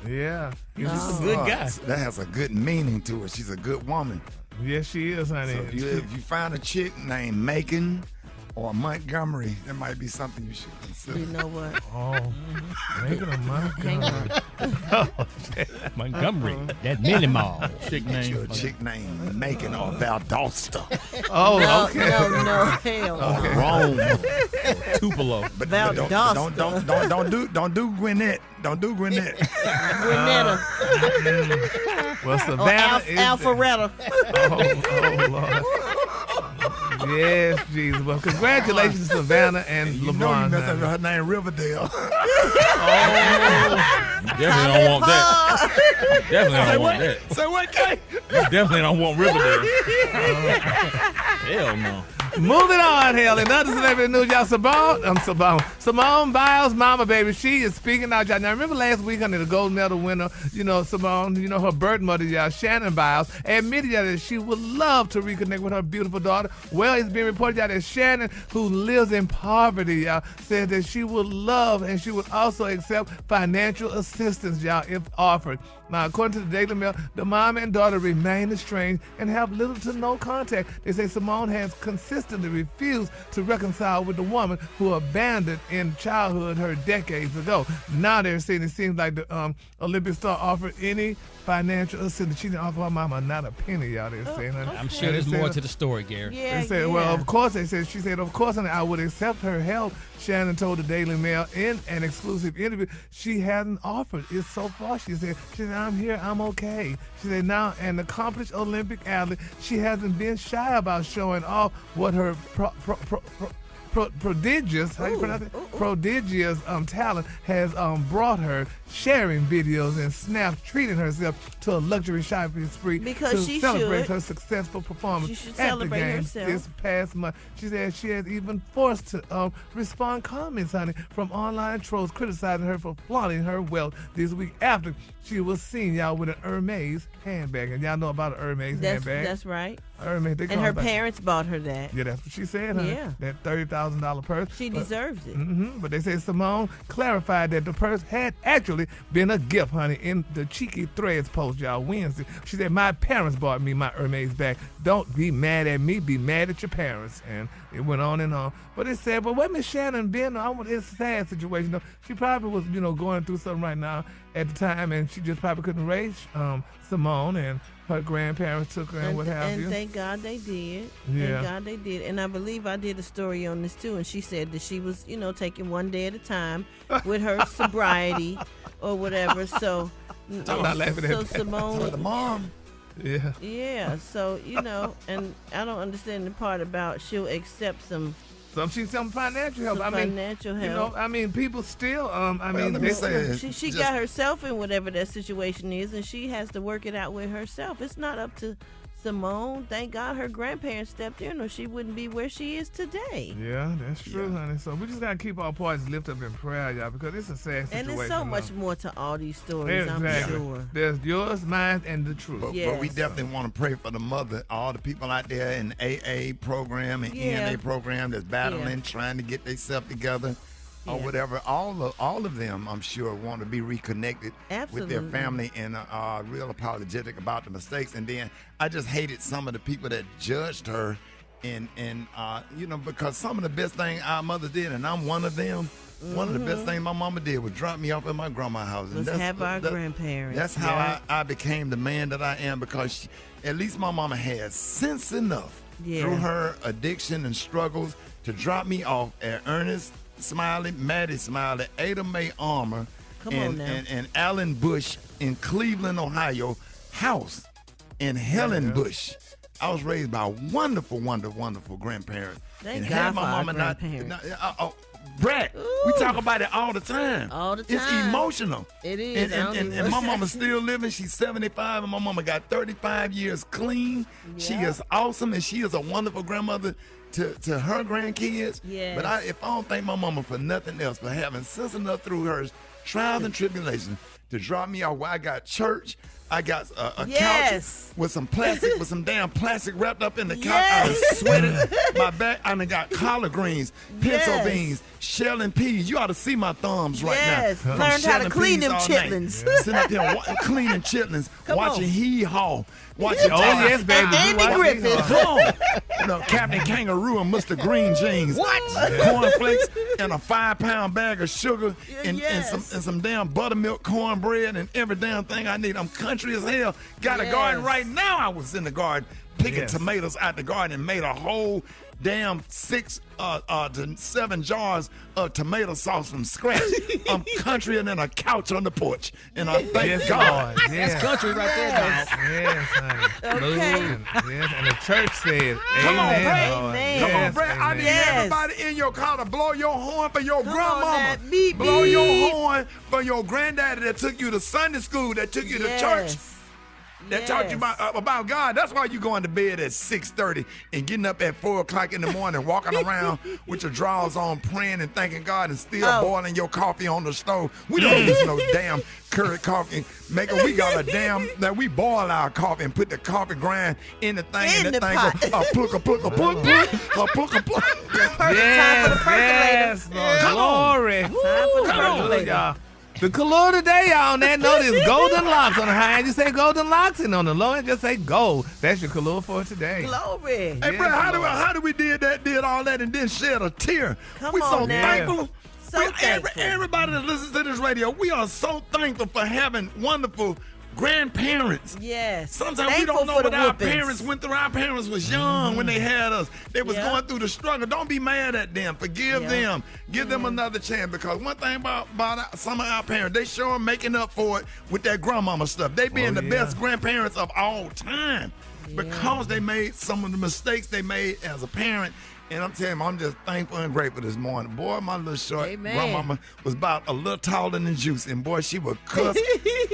Yeah. He's a good guy. That has a good meaning to it. She's a good woman. Yes, she is, honey. So if you find a chick named Macon or Montgomery, that might be something you should consider. You know what? Oh, Macon or Montgomery. Montgomery, that mini mall. Chick named Macon or Valdosta. Oh, okay. No, hell no. Rome. Tupelo. But Valdosta. don't do Gwinnett. Don't do Gwinnett. Gwinnetta. Well, Savannah is Alpharetta. Oh, Lord. Yes, Jesus. Well, congratulations, Savannah and You LeBron. know you messed up with her name Riverdale. Definitely don't want that. Definitely don't want that. Say what, Kay? You definitely don't want Riverdale. Hell no. Moving on, hell, in other celebrity news, y'all, Simone Biles' mama, baby, she is speaking out, y'all. Now, remember last week under the gold medal winner, Simone, her birth mother, y'all, Shannon Biles, admitted, y'all, that she would love to reconnect with her beautiful daughter. Well, it's been reported, y'all, that Shannon, who lives in poverty, y'all, said that she would love and she would also accept financial assistance, y'all, if offered. Now, according to the Daily Mail, the mom and daughter remain estranged and have little to no contact. They say Simone has consistently refused to reconcile with the woman who abandoned in childhood her decades ago. Now they're saying it seems like the Olympic star offered any financial assistance. She didn't offer her mama not a penny, y'all. They're saying. I'm sure there's more to the story, Gary. Yeah, they said, well, of course, she said, of course, honey, I would accept her help. Shannon told the Daily Mail in an exclusive interview. She hadn't offered it so far. She said, I'm here, I'm okay. She said, now, an accomplished Olympic athlete, she hasn't been shy about showing off what her prodigious talent has brought her, sharing videos and snaps, treating herself to a luxury shopping spree because to celebrate her successful performance at the games this past month. She said she has even forced to respond comments, honey, from online trolls criticizing her for flaunting her wealth this week after she was seen, y'all, with an Hermes handbag. And y'all know about an Hermes handbag. That's right. Hermes, and her parents bought her that. Yeah, that's what she said, honey. Yeah. That $30,000 purse. She deserves it. Mm-hmm. But they say Simone clarified that the purse had actually been a gift, honey, in the Cheeky Threads post, y'all, Wednesday. She said, my parents bought me my Hermes bag. Don't be mad at me, be mad at your parents. And it went on and on. But it said, but where Miss Shannon been? It's a sad situation, though. She probably was, going through something right now at the time, and she just probably couldn't raise Simone, and her grandparents took her and what have you. And thank God they did. Yeah. Thank God they did. And I believe I did a story on this, too, and she said that she was, taking one day at a time with her sobriety or whatever. So, I'm not laughing at that. Simone. For the mom. Yeah. Yeah. So, and I don't understand the part about she'll accept some financial help. Financial help. People still. She got herself in whatever that situation is, and she has to work it out with herself. It's not up to Simone. Thank God her grandparents stepped in, or she wouldn't be where she is today. Yeah, that's true, honey. So we just gotta keep our parties lifted up in prayer, y'all, because it's a sad situation. And there's so much more to all these stories. Exactly. I'm sure. There's yours, mine, and the truth. But we definitely want to pray for the mother, all the people out there in AA program and NA program that's battling, trying to get themselves together. Or whatever, all of them, I'm sure, want to be reconnected with their family and are real apologetic about the mistakes. And then I just hated some of the people that judged her, and because some of the best thing our mother did, and I'm one of them. One of the best things my mama did was drop me off at my grandma's house. Let's have our grandparents. That's how I became the man that I am, because at least my mama had sense enough through her addiction and struggles to drop me off at Ernest Smiley, Maddie Smiley, Ada Mae Armour, and Alan Bush in Cleveland, Ohio, house in Helen Bush. I was raised by wonderful, wonderful, wonderful grandparents. Thank God for our grandparents. Brett, we talk about it all the time. All the time. It's emotional. It is. And my mama's still living. She's 75, and my mama got 35 years clean. Yeah. She is awesome, and she is a wonderful grandmother to her grandkids. Yes. But if I don't thank my mama for nothing else, for having sense enough through her trials and tribulations to drop me off where I got church, I got a Yes. couch with some plastic, with some damn plastic wrapped up in the couch. I was sweating my back. I done got collard greens, pinto beans, shell and peas. You ought to see my thumbs right now. From Learned how to shelling clean peas them all chitlins. night. Sitting up here cleaning chitlins, watching Hee Haw, watching yes, baby. Andy Griffith. Come on. Captain Kangaroo and Mr. Green Jeans. What? Cornflakes and a 5-pound bag of sugar and some damn buttermilk cornbread and every damn thing I need. I'm country as hell. Got a garden right now. I was in the garden picking tomatoes out the garden and made a whole damn 6 to 7 jars of tomato sauce from scratch. I'm countryer than a couch on the porch, and I thank God. Yes. That's country right there, dog. Yes, honey. Okay. Yes, and the church said, Come on, amen, Brad. Lord. Come on, Yes, Brad. I amen. need everybody in your car to blow your horn for your grandmama. that beep, Blow your beep. horn for your granddaddy that took you to Sunday school, that took you to church. That taught you about God. That's why you going to bed at 6:30 and getting up at 4 o'clock in the morning, walking around with your drawers on, praying and thanking God, and still boiling your coffee on the stove. We don't use no damn curry coffee maker. We got a damn that we boil our coffee and put the coffee grind in the thing, In and the that thing pot. go pluk. Yes, Lord. Glory. Time for the percolator. Y'all. The color today, y'all, on that note is golden locks. On the high end, you say golden locks, and on the low end, just say gold. That's your color for today. Glory. Hey, Brad, how do we did all that and then shed a tear? Come We so on now. thankful. So thankful. Everybody that listens to this radio, we are so thankful for having wonderful grandparents. Yes. Sometimes we Thankful don't know for what the our whoopings. parents went through. Our parents was young when they had us. They was Yeah. going through the struggle. Don't be mad at them. Forgive them. Give them another chance, because one thing about some of our parents, they sure are making up for it with that grandmama stuff. They being the best grandparents of all time because they made some of the mistakes they made as a parent. And I'm telling you, I'm just thankful and grateful this morning. Boy, my little short grandmama was about a little taller than Juice. And boy, she would cuss.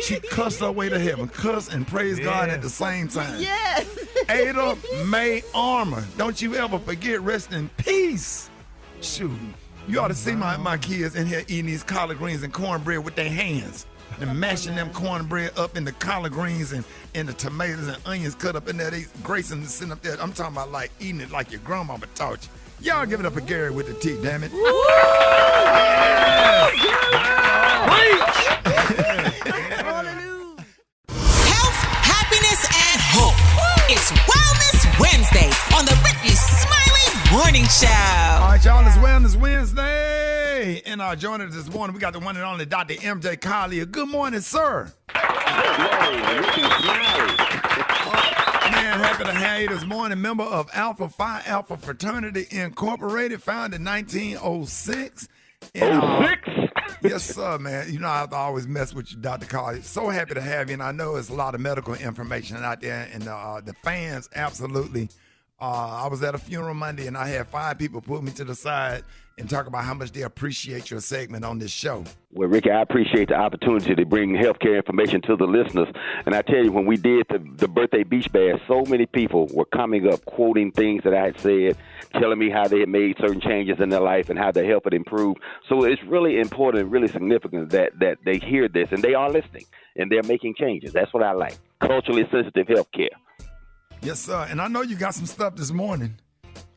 She cussed her way to heaven. Cuss and praise God at the same time. Yes. Ada Mae Armour. Don't you ever forget, rest in peace. Shoot. You ought to see my kids in here eating these collard greens and cornbread with their hands. And mashing them cornbread up in the collard greens and the tomatoes and onions cut up in there. They Grayson sitting up there. I'm talking about like eating it like your grandmama taught you. Y'all give it up for Gary with the tea, damn it. Health, happiness, and hope. It's Wellness Wednesday on the Rickey Smiley Morning Show. All right, y'all, it's Wellness Wednesday. And joining us this morning, we got the one and only Dr. MJ Collier. Good morning, sir. Good morning, Rickey Smiley. Man, happy to have you this morning. Member of Alpha Phi Alpha Fraternity Incorporated, founded in 1906. And, yes, sir, man. You know, I have to always mess with you, Dr. Collier. So happy to have you, and I know there's a lot of medical information out there, and the fans absolutely. I was at a funeral Monday, and I had 5 people pull me to the side and talk about how much they appreciate your segment on this show. Well, Ricky, I appreciate the opportunity to bring healthcare information to the listeners. And I tell you, when we did the birthday beach bash, so many people were coming up, quoting things that I had said, telling me how they had made certain changes in their life and how their health had improved. So it's really important and really significant that they hear this, and they are listening, and they're making changes. That's what I like. Culturally sensitive healthcare. Yes, sir. And I know you got some stuff this morning.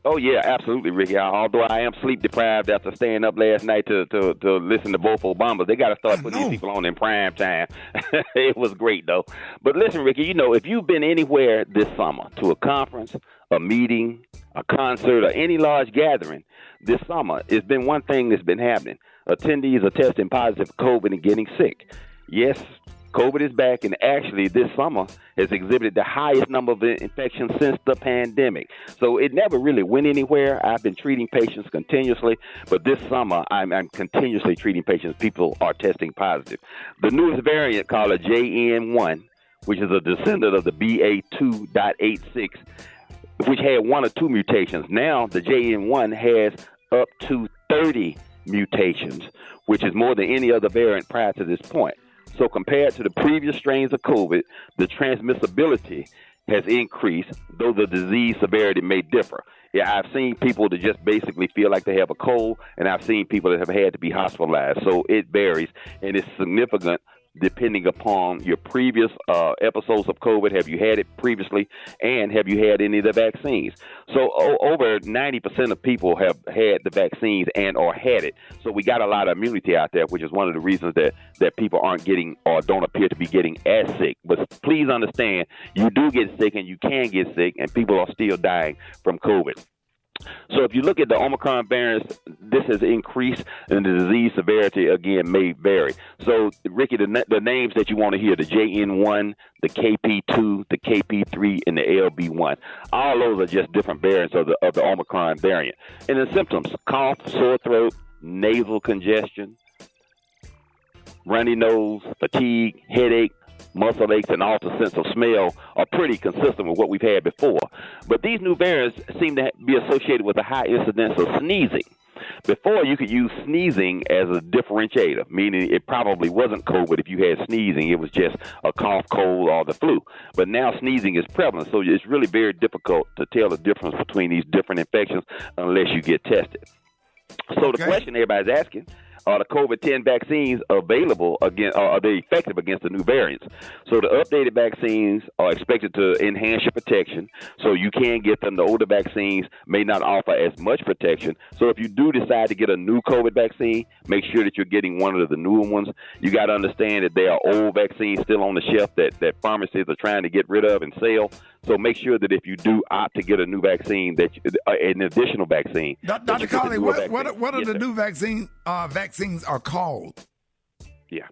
Oh, yeah, absolutely, Ricky. Although I am sleep deprived after staying up last night to listen to both Obamas, they got to start putting these people on in prime time. It was great, though. But listen, Ricky, you know, if you've been anywhere this summer to a conference, a meeting, a concert, or any large gathering this summer, it's been one thing that's been happening. Attendees are testing positive for COVID and getting sick. Yes, COVID is back, and actually this summer has exhibited the highest number of infections since the pandemic. So it never really went anywhere. I've been treating patients continuously, but this summer I'm continuously treating patients. People are testing positive. The newest variant, called a JN1, which is a descendant of the BA2.86, which had 1 or 2 mutations. Now the JN1 has up to 30 mutations, which is more than any other variant prior to this point. So compared to the previous strains of COVID, the transmissibility has increased, though the disease severity may differ. Yeah, I've seen people that just basically feel like they have a cold, and I've seen people that have had to be hospitalized. So it varies, and it's significant depending upon your previous episodes of COVID. Have you had it previously, and have you had any of the vaccines? So over 90% of people have had the vaccines and or had it. So we got a lot of immunity out there, which is one of the reasons that people aren't getting or don't appear to be getting as sick. But please understand, you do get sick and you can get sick, and people are still dying from COVID. So if you look at the Omicron variants, this has increased, and the disease severity, again, may vary. So, Ricky, the names that you want to hear, the JN1, the KP2, the KP3, and the LB1, all those are just different variants of the Omicron variant. And the symptoms: cough, sore throat, nasal congestion, runny nose, fatigue, headache, muscle aches, and altered sense of smell are pretty consistent with what we've had before. But these new variants seem to be associated with a high incidence of sneezing. Before, you could use sneezing as a differentiator, meaning it probably wasn't COVID if you had sneezing. It was just a cough, cold, or the flu. But now sneezing is prevalent, so it's really very difficult to tell the difference between these different infections unless you get tested. So the question everybody's asking, are the COVID-10 vaccines available against, or are they effective against the new variants? So the updated vaccines are expected to enhance your protection, so you can get them. The older vaccines may not offer as much protection. So if you do decide to get a new COVID vaccine, make sure that you're getting one of the newer ones. You got to understand that there are old vaccines still on the shelf that pharmacies are trying to get rid of and sell. So make sure that if you do opt to get a new vaccine, that an additional vaccine. Dr. Colley, what are the new vaccines are called? Yeah.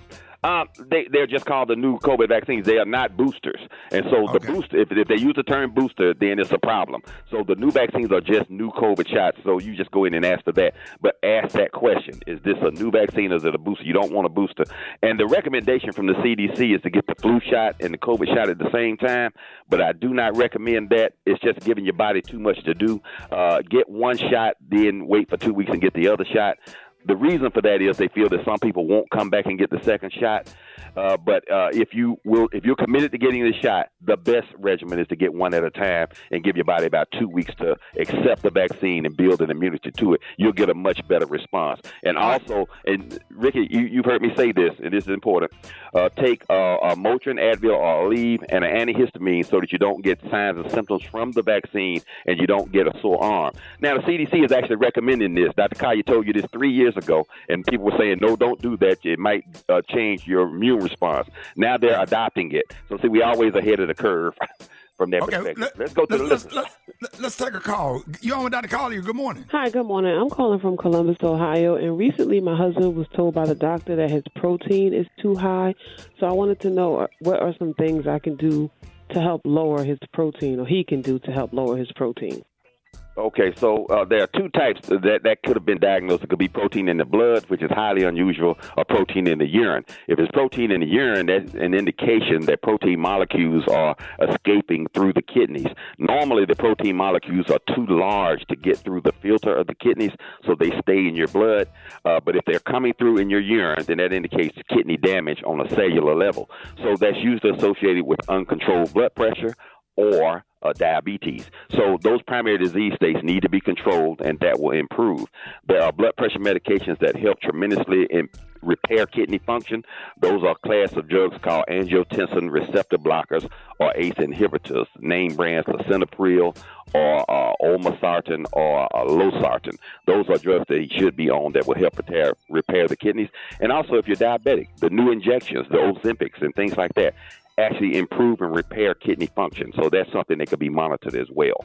They're just called the new COVID vaccines. They are not boosters. And so the booster, if they use the term booster, then it's a problem. So the new vaccines are just new COVID shots. So you just go in and ask for that. But ask that question. Is this a new vaccine or is it a booster? You don't want a booster. And the recommendation from the CDC is to get the flu shot and the COVID shot at the same time. But I do not recommend that. It's just giving your body too much to do. Get one shot, then wait for 2 weeks and get the other shot. The reason for that is they feel that some people won't come back and get the second shot. But if you're committed to getting the shot, the best regimen is to get one at a time and give your body about 2 weeks to accept the vaccine and build an immunity to it. You'll get a much better response. And also, and Ricky, you've heard me say this, and this is important. Take a Motrin, Advil, or Aleve, and an antihistamine so that you don't get signs and symptoms from the vaccine and you don't get a sore arm. Now, the CDC is actually recommending this. Dr. Collier told you this 3 years ago, and people were saying, no, don't do that. It might change your immune response. Now they're adopting it. So, see, we're always ahead of the curve from that perspective. Let's go to the listeners. Let's take a call. You're on with Dr. Collier. Good morning. Hi, good morning. I'm calling from Columbus, Ohio, and recently my husband was told by the doctor that his protein is too high. So I wanted to know what are some things I can do to help lower his protein, or he can do to help lower his protein. Okay, so there are two types that could have been diagnosed. It could be protein in the blood, which is highly unusual, or protein in the urine. If it's protein in the urine, that's an indication that protein molecules are escaping through the kidneys. Normally, the protein molecules are too large to get through the filter of the kidneys, so they stay in your blood. But if they're coming through in your urine, then that indicates kidney damage on a cellular level. So that's usually associated with uncontrolled blood pressure or diabetes. So those primary disease states need to be controlled, and that will improve. There are blood pressure medications that help tremendously in repair kidney function. Those are a class of drugs called angiotensin receptor blockers, or ACE inhibitors, name brands lisinopril or olmesartan or losartan. Those are drugs that he should be on that will help repair the kidneys. And also, if you're diabetic, the new injections, the Ozempics and things like that, actually improve and repair kidney function. So that's something that could be monitored as well.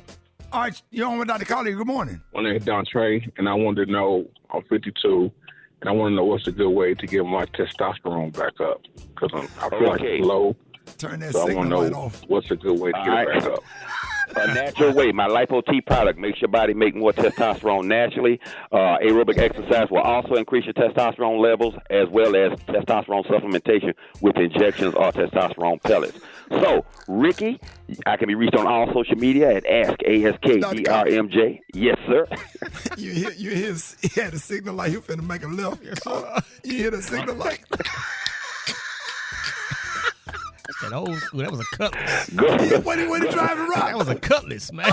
All right, you're on with Dr. Collier. Good morning. My name is Don Trey, and I wanted to know, I'm 52, and I want to know what's a good way to get my testosterone back up, because I feel like it's low. Turn that so I want to know off. What's a good way to get it back up. A natural way. My Lipo-T product makes your body make more testosterone naturally. Aerobic exercise will also increase your testosterone levels, as well as testosterone supplementation with injections or testosterone pellets. So, Ricky, I can be reached on all social media at AskDRMJ. Yes, sir. You had a signal light. You finna make a left. You hear the signal light. That was a cutlass. What are you driving around? That was a cutlass, man.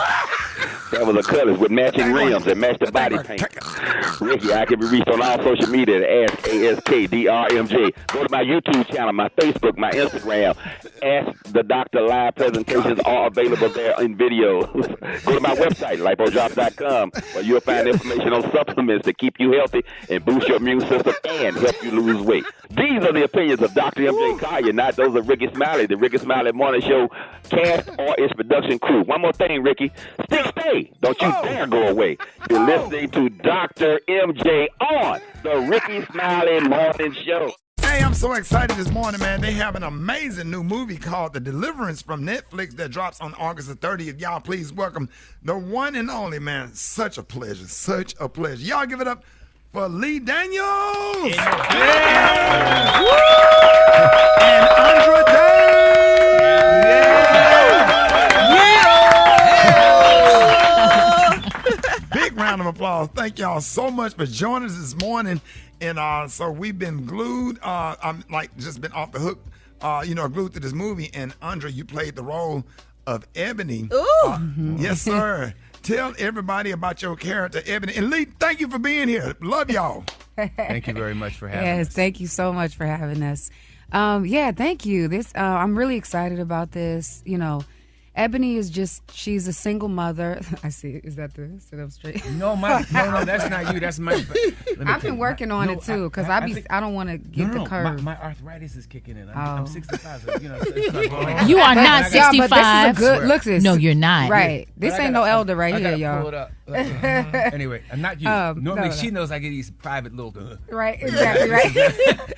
That was a cutlass with matching rims that matched the body paint. Rickey, I can be reached on all social media at AskDRMJ. Go to my YouTube channel, my Facebook, my Instagram. Ask the Doctor live presentations are available there in video. Go to my website, lipodrop.com, where you'll find information on supplements to keep you healthy and boost your immune system and help you lose weight. These are the opinions of Dr. MJ Collier, not those of Rickey Smiley, the Rickey Smiley Morning Show cast or its production crew. One more thing, Rickey. Stay. Don't you dare go away. You're listening to Dr. MJ on the Rickey Smiley Morning Show. Hey, I'm so excited this morning, man. They have an amazing new movie called The Deliverance from Netflix that drops on August the 30th. Y'all, please welcome the one and only, man. Such a pleasure. Such a pleasure. Y'all give it up for Lee Daniels. Yeah. And Andra Day. Yeah. Big round of applause. Thank y'all so much for joining us this morning. And so we've been glued. I'm just been off the hook, glued to this movie. And Andra, you played the role of Ebony. Ooh. Yes, sir. Tell everybody about your character, Ebony. And Lee, thank you for being here. Love y'all. Thank you very much for having us. Yes, thank you so much for having us. Thank you. I'm really excited about this. Ebony is she's a single mother. I see. Is that the sit up straight? No, that's not you. That's my. I've been working on it too because I don't want to get the curve. My arthritis is kicking in. I'm 65. So, you are not 65. But this is a good look. No, you're not. Right. This ain't no elder right here, y'all. Pull it up. Anyway, I'm not you. Normally, she knows I get these private little. Right. Exactly. Right.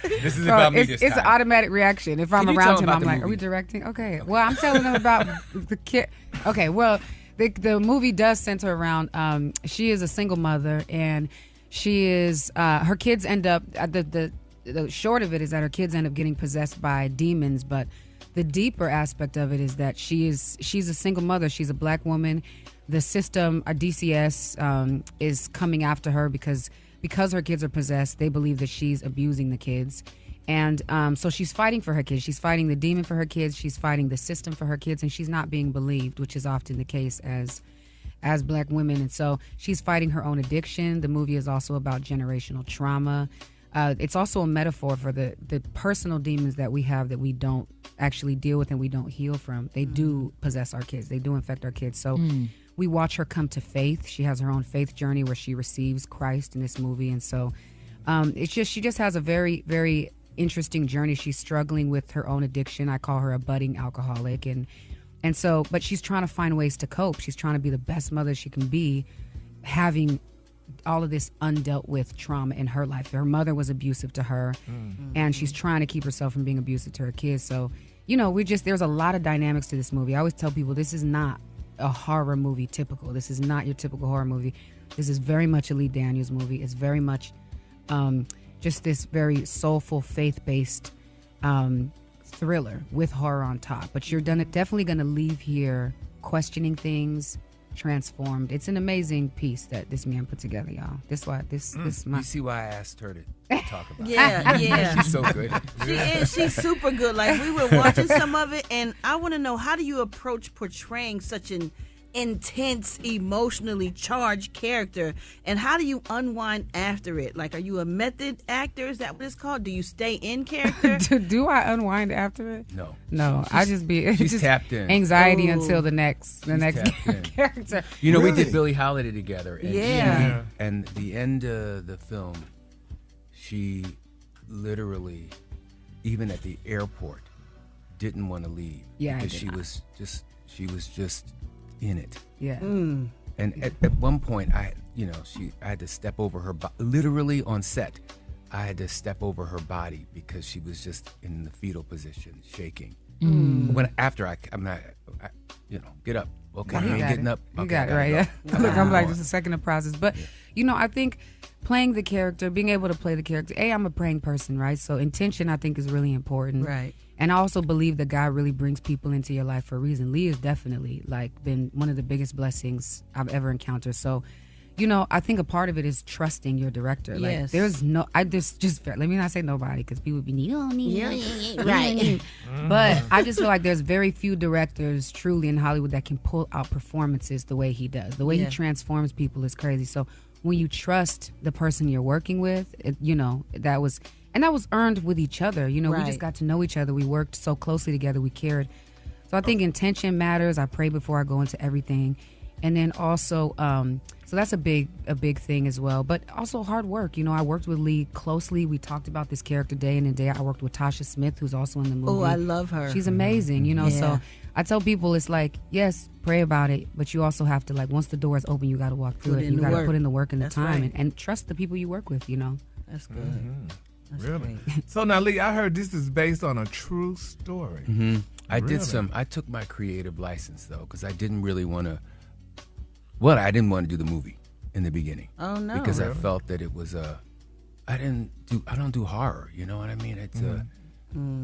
This is about me. It's an automatic reaction. If I'm around him, I'm like, "Are we directing?" Okay. Well, I'm telling them about the kid. Okay. Well, the movie does center around. She is a single mother, and she is. Her kids end up. The short of it is that her kids end up getting possessed by demons, but the deeper aspect of it is that she's a single mother. She's a black woman. The system, DCS, is coming after her because her kids are possessed. They believe that she's abusing the kids. And so she's fighting for her kids. She's fighting the demon for her kids. She's fighting the system for her kids. And she's not being believed, which is often the case as black women. And so she's fighting her own addiction. The movie is also about generational trauma. It's also a metaphor for the personal demons that we have that we don't actually deal with and we don't heal from. They do possess our kids. They do infect our kids. So we watch her come to faith. She has her own faith journey where she receives Christ in this movie. And so she just has a very, very interesting journey. She's struggling with her own addiction. I call her a budding alcoholic. And so, but she's trying to find ways to cope. She's trying to be the best mother she can be, having all of this undealt with trauma in her life. Her mother was abusive to her, and she's trying to keep herself from being abusive to her kids. So, there's a lot of dynamics to this movie. I always tell people this is not a horror movie typical. This is not your typical horror movie. This is very much a Lee Daniels movie. It's very much just this very soulful, faith-based thriller with horror on top. But you're definitely going to leave here questioning things, transformed. It's an amazing piece that this man put together, y'all. You see why I asked her to talk about it. Yeah. She's so good. She's super good. Like, we were watching some of it, and I want to know, how do you approach portraying such an intense, emotionally charged character, and how do you unwind after it? Like, are you a method actor? Is that what it's called? Do you stay in character? Do I unwind after it? No. I just be she's tapped in. Anxiety until the next character. We did Billie Holiday together, and and the end of the film, she literally, even at the airport, didn't want to leave because she was just in it. Yeah. And at one point, I had to step over her literally on set. I had to step over her body because she was just in the fetal position, shaking. I'm not, get up. Okay, I ain't getting up. You got it, right? Yeah. Look, I'm like, just a second to process. But, I think playing the character, being able to play the character, I'm a praying person, right? So intention, I think, is really important. Right. And I also believe that God really brings people into your life for a reason. Lee has definitely been one of the biggest blessings I've ever encountered. So, I think a part of it is trusting your director. Yes. Like, there's let me not say nobody because people would be right. But I just feel like there's very few directors truly in Hollywood that can pull out performances the way he does. The way he transforms people is crazy. So when you trust the person you're working with, that was earned with each other. We just got to know each other. We worked so closely together. We cared. So I think intention matters. I pray before I go into everything. And then also, so that's a big thing as well. But also hard work. I worked with Lee closely. We talked about this character day in and day out. I worked with Tasha Smith, who's also in the movie. Oh, I love her. She's amazing, So I tell people it's like, yes, pray about it, but you also have to, like, once the door is open, you got to walk through it. You got to put in the work and the time and trust the people you work with, That's good. Mm-hmm. That's really? great. So now, Lee, I heard this is based on a true story. Mm-hmm. Really? I took my creative license, though, because I didn't really want to. Well, I didn't want to do the movie in the beginning. Oh no! Because I felt that it was I don't do horror. You know what I mean? It's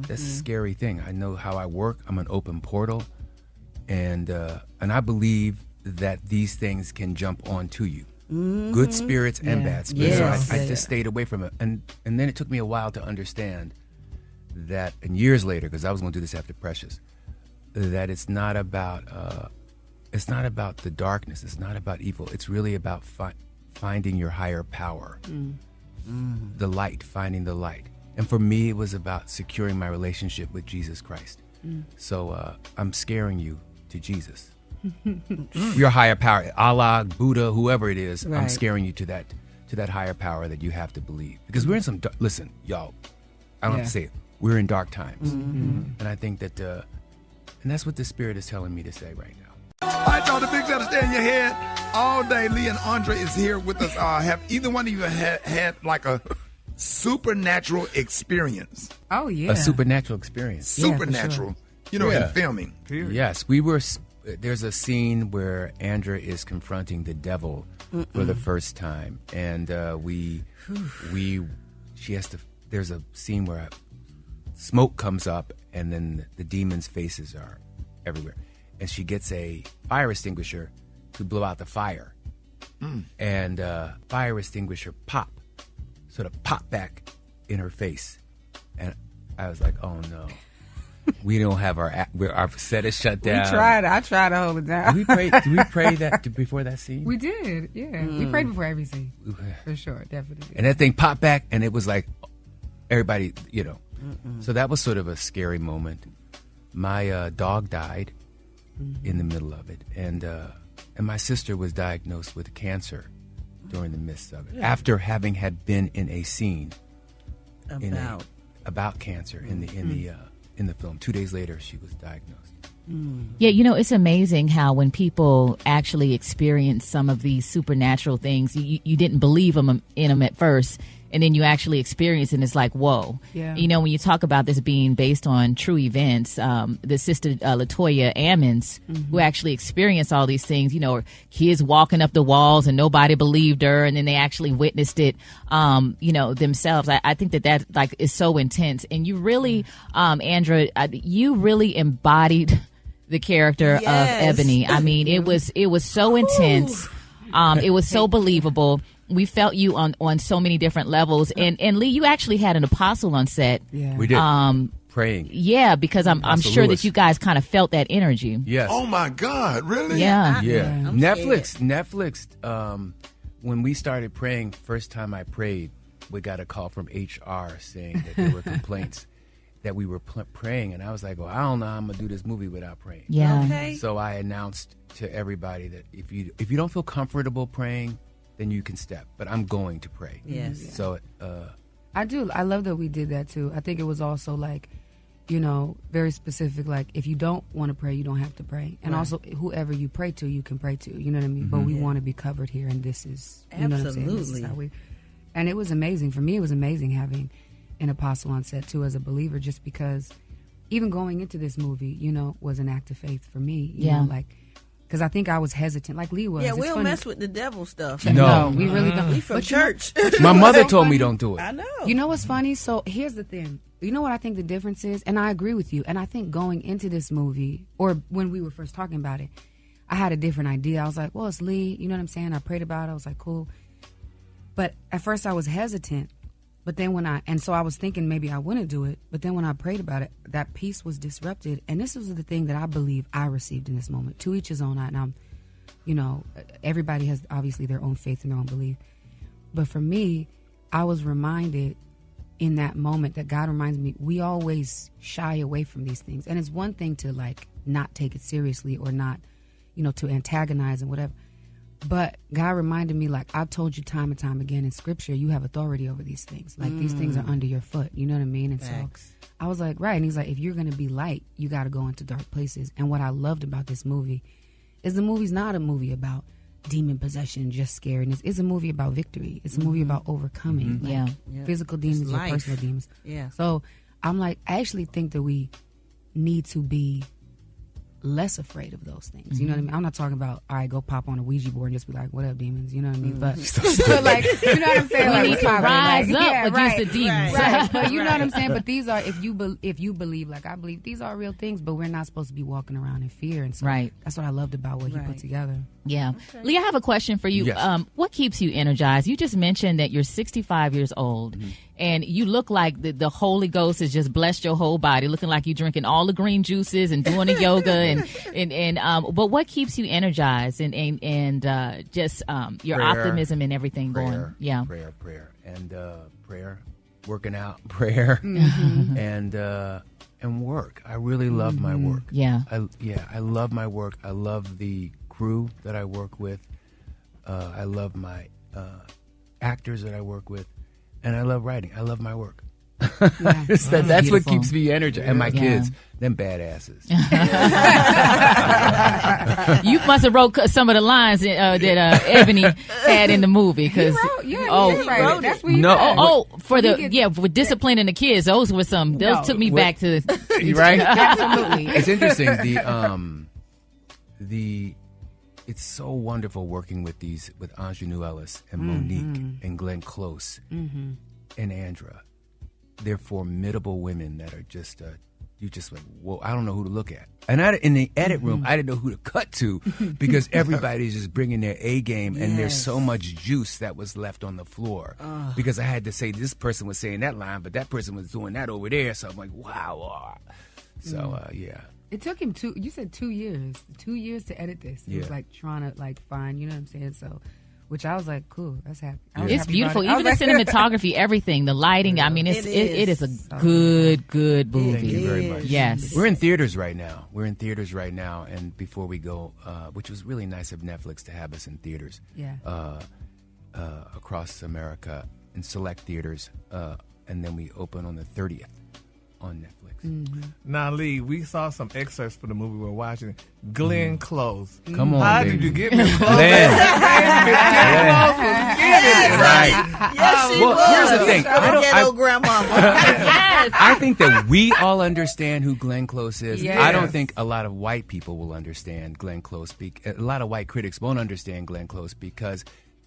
that's a scary thing. I know how I work. I'm an open portal, and I believe that these things can jump onto you. Mm-hmm. Good spirits and bad spirits. Yes. So I just stayed away from it, and then it took me a while to understand that, and years later, because I was going to do this after Precious, that it's not about the darkness. It's not about evil. It's really about finding your higher power, the light, finding the light. And for me, it was about securing my relationship with Jesus Christ. So I'm scaring you to Jesus. Your higher power, Allah, Buddha, whoever it is, I'm scaring you to that higher power that you have to believe. Because we're in some, listen, y'all, I don't have to say it. We're in dark times. And I think that, and that's what the Spirit is telling me to say right now. All right, y'all, the big shot to stay in your head all day. Lee and Andre is here with us. Have either one of you had like a supernatural experience? Oh, yeah. A supernatural experience. Supernatural. Sure. In filming. Period. Yes, we were. There's a scene where Andra is confronting the devil for the first time, and she has to. There's a scene where smoke comes up, and then the demon's faces are everywhere, and she gets a fire extinguisher to blow out the fire, and fire extinguisher sort of pop back in her face, and I was like, oh no. We don't have our set is shut down. I tried to hold it down. Did we pray that before that scene? We did, yeah. We prayed before every scene, for sure, definitely. And that thing popped back, and it was like everybody, So that was sort of a scary moment. My dog died in the middle of it, and my sister was diagnosed with cancer during the midst of it, after having had been in a scene about cancer in the film. 2 days later, she was diagnosed. Yeah, it's amazing how when people actually experience some of these supernatural things, you didn't believe in them at first, and then you actually experience it, and it's like, whoa. Yeah. When you talk about this being based on true events, the sister LaToya Ammons, who actually experienced all these things, kids walking up the walls and nobody believed her, and then they actually witnessed it, themselves. I think that like is so intense, and you really, Andra, you really embodied the character of Ebony. I mean, it was so intense. It was so believable. We felt you on so many different levels. And Lee, you actually had an apostle on set. Yeah. We did. Praying. Yeah, because I'm sure Lewis. that you guys kind of felt that energy. Yes. Oh my God, really? Yeah. Yeah. Netflix, when we started praying, first time I prayed, we got a call from HR saying that there were complaints that we were praying, and I was like, well, I don't know how I'm gonna do this movie without praying. Yeah. Okay. So I announced to everybody that if you don't feel comfortable praying, then you can step. But I'm going to pray. Yes. So I do. I love that we did that too. I think it was also like, very specific. Like if you don't want to pray, you don't have to pray. And also, whoever you pray to, you can pray to. You know what I mean? But we want to be covered here, and this is you know what I'm saying? This is how we. And it was amazing for me. It was amazing having an apostle on set too, as a believer, just because even going into this movie, was an act of faith for me. You know, like. Because I think I was hesitant, like Lee was. Yeah, we don't mess with the devil stuff. No, we really don't. We from church. My mother told me don't do it. I know. You know what's funny? So here's the thing. You know what I think the difference is? And I agree with you. And I think going into this movie, or when we were first talking about it, I had a different idea. I was like, well, it's Lee. You know what I'm saying? I prayed about it. I was like, cool. But at first I was hesitant. But then so I was thinking maybe I wouldn't do it. But then when I prayed about it, that peace was disrupted. And this was the thing that I believe I received in this moment. To each his own. And everybody has obviously their own faith and their own belief. But for me, I was reminded in that moment that God reminds me, we always shy away from these things. And it's one thing to like not take it seriously or not, to antagonize and whatever. But God reminded me, like, I've told you time and time again in scripture, you have authority over these things. Like, these things are under your foot. You know what I mean? And Facts. so I was like, right. And he's like, if you're going to be light, you got to go into dark places. And what I loved about this movie is the movie's not a movie about demon possession, just scariness. It's a movie about victory. It's a movie about overcoming. Like, physical demons or personal demons. Yeah. So I'm like, I actually think that we need to be less afraid of those things. You know what I mean? I'm not talking about, all right, go pop on a Ouija board and just be like, what up, demons? You know what I mean? But, but like, you know what I'm saying? We need to rise up against the demons. Right. But you know what I'm saying? But these are, if you believe, like I believe, these are real things, but we're not supposed to be walking around in fear. And so that's what I loved about what he put together. Yeah. Okay. Lee, I have a question for you. Yes. What keeps you energized? You just mentioned that you're 65 years old and you look like the Holy Ghost has just blessed your whole body, looking like you're drinking all the green juices and doing the yoga and but what keeps you energized and just your optimism and everything going? Yeah. Prayer. And prayer, working out, prayer and work. I really love my work. Yeah. I love my work. I love the crew that I work with. I love my actors that I work with, and I love writing. I love my work. That's what keeps me energized. And my kids, them badasses. You must have wrote some of the lines that Ebony had in the movie because that's what for disciplining the kids. Those were some. Those took me back to right. Absolutely, it's interesting. It's so wonderful working with Ingenue Ellis and Monique and Glenn Close and Andra. They're formidable women that are just you just like, whoa, I don't know who to look at. And in the edit room, I didn't know who to cut to because everybody's just bringing their A game, and there's so much juice that was left on the floor because I had to say this person was saying that line, but that person was doing that over there. So I'm like, wow. So It took him 2 years. 2 years to edit this. He was like trying to like find, you know what I'm saying? So, which I was like, cool, that's happy. It's beautiful. Even the cinematography, everything, the lighting. I mean, it is a good movie. Thank you very much. Yes. We're in theaters right now. And before we go, which was really nice of Netflix to have us in theaters across America in select theaters. And then we open on the 30th on Netflix. Now, Lee, we saw some excerpts for the movie we're watching. Glenn Close. Come on, how baby. did you get me close? Glenn. Right. Yes, she was. Here's the thing. Grandmama. I think that we all understand who Glenn Close is. Yes. I don't think a lot of white people will understand Glenn Close. A lot of white critics won't understand Glenn Close because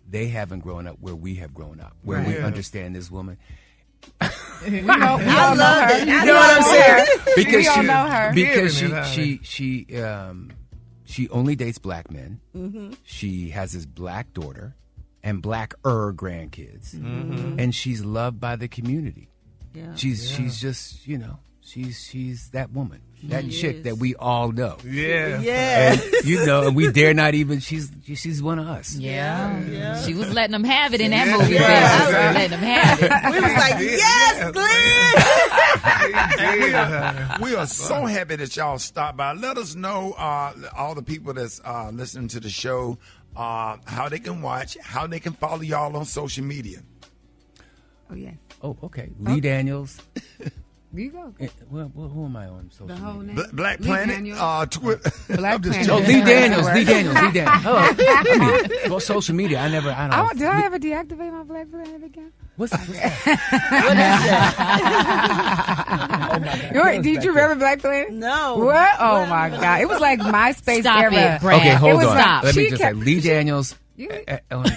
they haven't grown up where we have grown up, where we understand this woman. We all know her. You know what I'm saying? Because we all know her. Because she only dates black men. She has this black daughter and black-er grandkids, and she's loved by the community. Yeah. She's just she's that woman, that chick that we all know. Yeah. And we dare not even. She's one of us. Yeah. She was letting them have it in that movie. Yeah. Letting them have it. We was like, yes, Glenn. We are so happy that y'all stopped by. Let us know, all the people that's listening to the show, how they can watch, how they can follow y'all on social media. Oh yeah. Oh, okay. Lee Daniels. There you go. Well, who am I on social media? Black Planet, Twitter. Black Planet. Oh, Lee Daniels. Oh, well, social media. I don't know. Did I ever deactivate my Black Planet account? What's that? Did you remember Black Planet? No. What? Oh my God! It was like MySpace Stop era. it, Brad. Okay, hold on. Stop. Let me just say, Lee Daniels. Lee Daniels.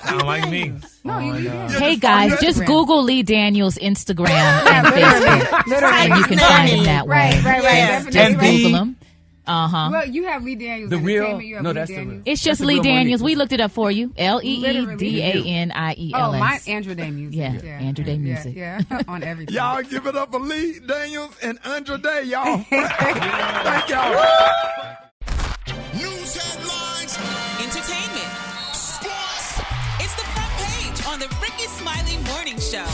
Sound like me. No, you Lee Daniels. Hey guys, just Google Lee Daniels Instagram and Facebook, and you can find him that way. Right. Just Google him. Well, you have Lee Daniels. The real? You have No, Lee that's Daniels. It's just Lee Daniels. We looked it up for you. LeeDaniels. Oh, mine Andra Day Music. Yeah, Andra Day Music. Yeah, on everything. Y'all give it up for Lee Daniels and Andra Day, y'all. Thank y'all. News headlines. entertainment, sports. It's the front page on the Rickey Smiley Morning Show.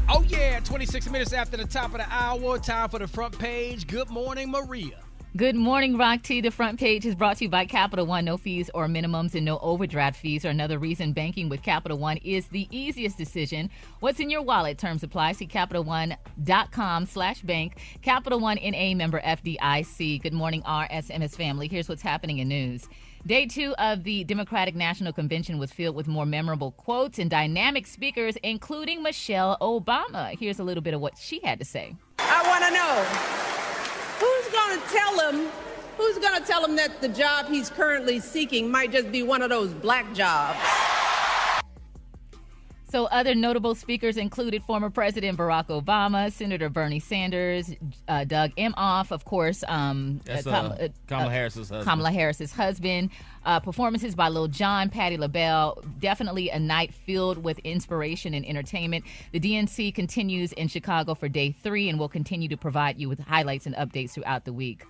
Oh, yeah, 26 minutes after the top of the hour, time for the front page. Good morning, Maria. Good morning, Rock T. The front page is brought to you by Capital One. No fees or minimums and no overdraft fees are another reason banking with Capital One is the easiest decision. What's in your wallet? Terms apply. See CapitalOne.com/bank. Capital One NA member FDIC. Good morning, RSMS family. Here's what's happening in news. Day 2 of the Democratic National Convention was filled with more memorable quotes and dynamic speakers, including Michelle Obama. Here's a little bit of what she had to say. I want to know. Who's going to tell him that the job he's currently seeking might just be one of those black jobs? So other notable speakers included former President Barack Obama, Senator Bernie Sanders, Doug Emhoff, of course. That's Kamala Harris's husband. Kamala Harris's husband. Performances by Lil Jon, Patti LaBelle. Definitely a night filled with inspiration and entertainment. The DNC continues in Chicago for day 3 and will continue to provide you with highlights and updates throughout the week.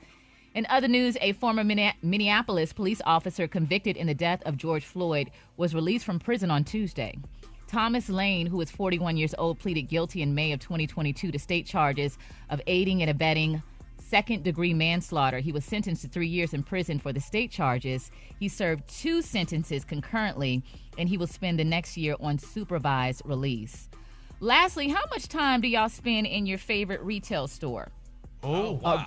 In other news, a former Minneapolis police officer convicted in the death of George Floyd was released from prison on Tuesday. Thomas Lane, who is 41 years old, pleaded guilty in May of 2022 to state charges of aiding and abetting second-degree manslaughter. He was sentenced to 3 years in prison for the state charges. He served 2 sentences concurrently, and he will spend the next year on supervised release. Lastly, how much time do y'all spend in your favorite retail store? Oh, wow.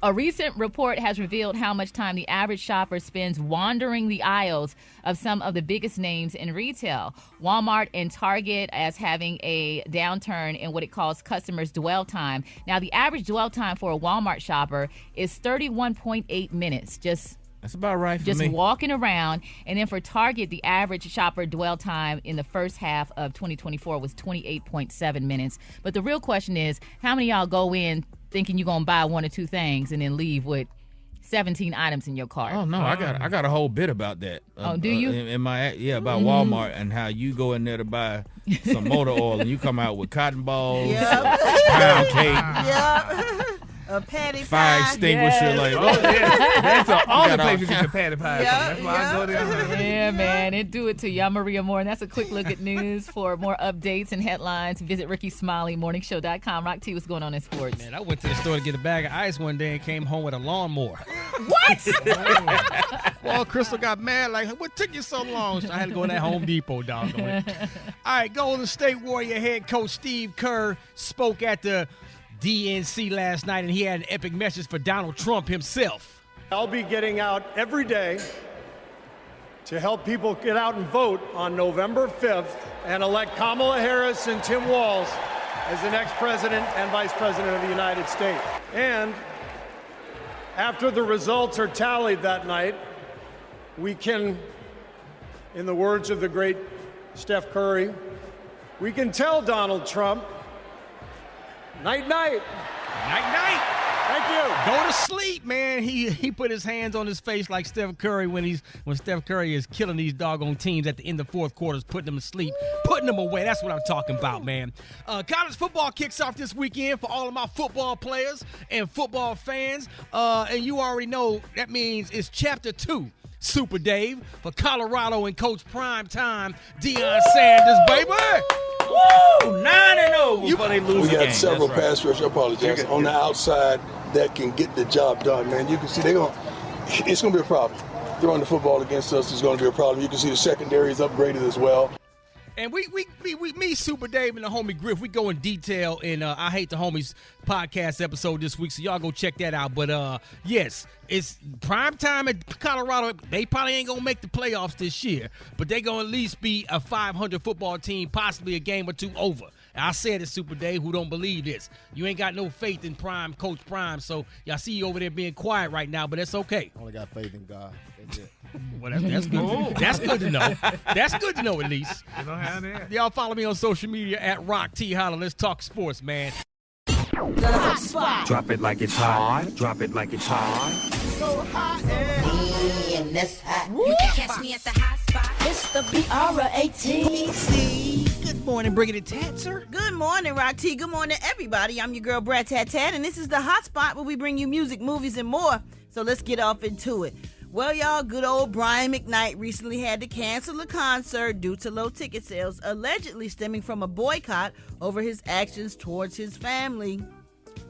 A recent report has revealed how much time the average shopper spends wandering the aisles of some of the biggest names in retail. Walmart and Target as having a downturn in what it calls customers' dwell time. Now, the average dwell time for a Walmart shopper is 31.8 minutes. That's about right for just me. walking around. And then for Target, the average shopper dwell time in the first half of 2024 was 28.7 minutes. But the real question is, how many of y'all go in thinking you're going to buy 1 or 2 things and then leave with 17 items in your cart? Oh, no, I got a whole bit about that. Do you? About Walmart and how you go in there to buy some motor oil and you come out with cotton balls, pound cake. A patty pie. Fire extinguisher. Yes. That's all the places you get patty pie. That's why I go there. Yeah, man. It do it to y'all, Maria Moore. And that's a quick look at news. For more updates and headlines, visit RickeySmileyMorningShow.com. Rock T, what's going on in sports? Man, I went to the store to get a bag of ice one day and came home with a lawnmower. What? Well, Crystal got mad, like, what took you so long? So I had to go to that Home Depot, doggone it. All right, Golden State Warrior head coach Steve Kerr spoke at the DNC last night, and he had an epic message for Donald Trump himself. I'll be getting out every day to help people get out and vote on November 5th and elect Kamala Harris and Tim Walz as the next president and vice president of the United States. And after the results are tallied that night, we can, in the words of the great Steph Curry, we can tell Donald Trump, night-night. Night-night. Thank you. Go to sleep, man. He put his hands on his face like Steph Curry when Steph Curry is killing these doggone teams at the end of fourth quarters, putting them to sleep, putting them away. That's what I'm talking about, man. College football kicks off this weekend for all of my football players and football fans. And you already know that means it's Chapter 2. Super Dave for Colorado and Coach Prime Time, Deion Sanders, baby. Woo! 9-0 before they lose We the got game. several That's right. pass rush, I apologize, on the outside that can get the job done, man. You can see it's going to be a problem. Throwing the football against us is going to be a problem. You can see the secondary is upgraded as well. And me, Super Dave, and the homie Griff, we go in detail in I Hate the Homies podcast episode this week, so y'all go check that out. But, yes, it's prime time at Colorado. They probably ain't going to make the playoffs this year, but they going to at least be a 500 football team, possibly a game or two over. I said it, Super Dave, who don't believe this. You ain't got no faith in Prime, Coach Prime, so y'all see you over there being quiet right now, but that's okay. Only got faith in God. That's it. Well, that's good. That's good to know. That's good to know, at least. You don't have that. Y'all follow me on social media at Rock T Holla. Let's talk sports, man. The hot spot. Drop it like it's hot. Drop it like it's hot. So hot and that's hot. You can catch me at the hot spot. It's the BRATC. Good morning, Brigitte Tatzer. Good morning, Rock T. Good morning, everybody. I'm your girl, Brad Tat Tat, and this is the hot spot where we bring you music, movies, and more. So let's get off into it. Well, y'all, good old Brian McKnight recently had to cancel a concert due to low ticket sales, allegedly stemming from a boycott over his actions towards his family.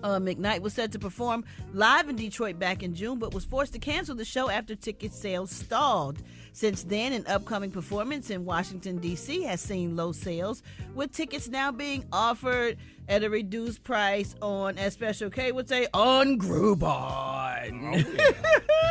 McKnight was set to perform live in Detroit back in June, but was forced to cancel the show after ticket sales stalled. Since then, an upcoming performance in Washington, D.C. has seen low sales, with tickets now being offered at a reduced price on, as Special K would say, on Groupon.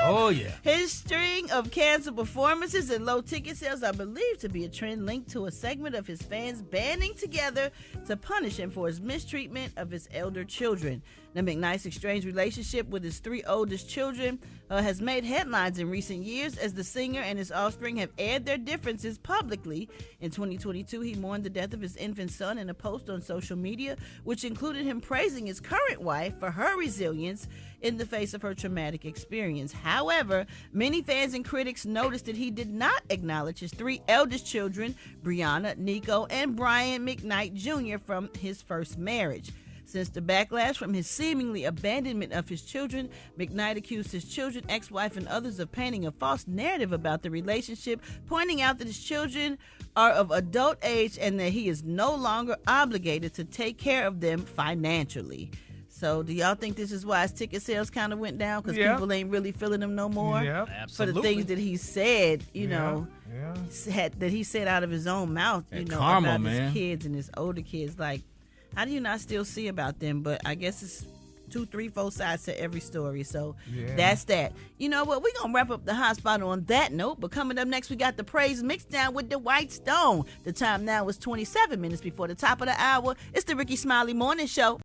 Oh, yeah. His string of canceled performances and low ticket sales are believed to be a trend linked to a segment of his fans banding together to punish him for his mistreatment of his elder children. Now, McKnight's estranged relationship with his 3 oldest children has made headlines in recent years as the singer and his offspring have aired their differences publicly. In 2022, he mourned the death of his infant son in a post on social media, which included him praising his current wife for her resilience in the face of her traumatic experience. However, many fans and critics noticed that he did not acknowledge his 3 eldest children, Brianna, Nico, and Brian McKnight Jr., from his first marriage. Since the backlash from his seemingly abandonment of his children, McKnight accused his children, ex-wife, and others of painting a false narrative about the relationship, pointing out that his children are of adult age and that he is no longer obligated to take care of them financially. So do y'all think this is why his ticket sales kind of went down? Because people ain't really feeling him no more? Yeah, absolutely. For the things that he said, that he said out of his own mouth, karma, about man. his kids and his older kids. Like, how do you not still see about them? But I guess it's 2, 3, 4 sides to every story. So that's that. You know what? We're going to wrap up the hot spot on that note. But coming up next, we got the Praise Mixdown with the White Stone. The time now is 27 minutes before the top of the hour. It's the Rickey Smiley Morning Show.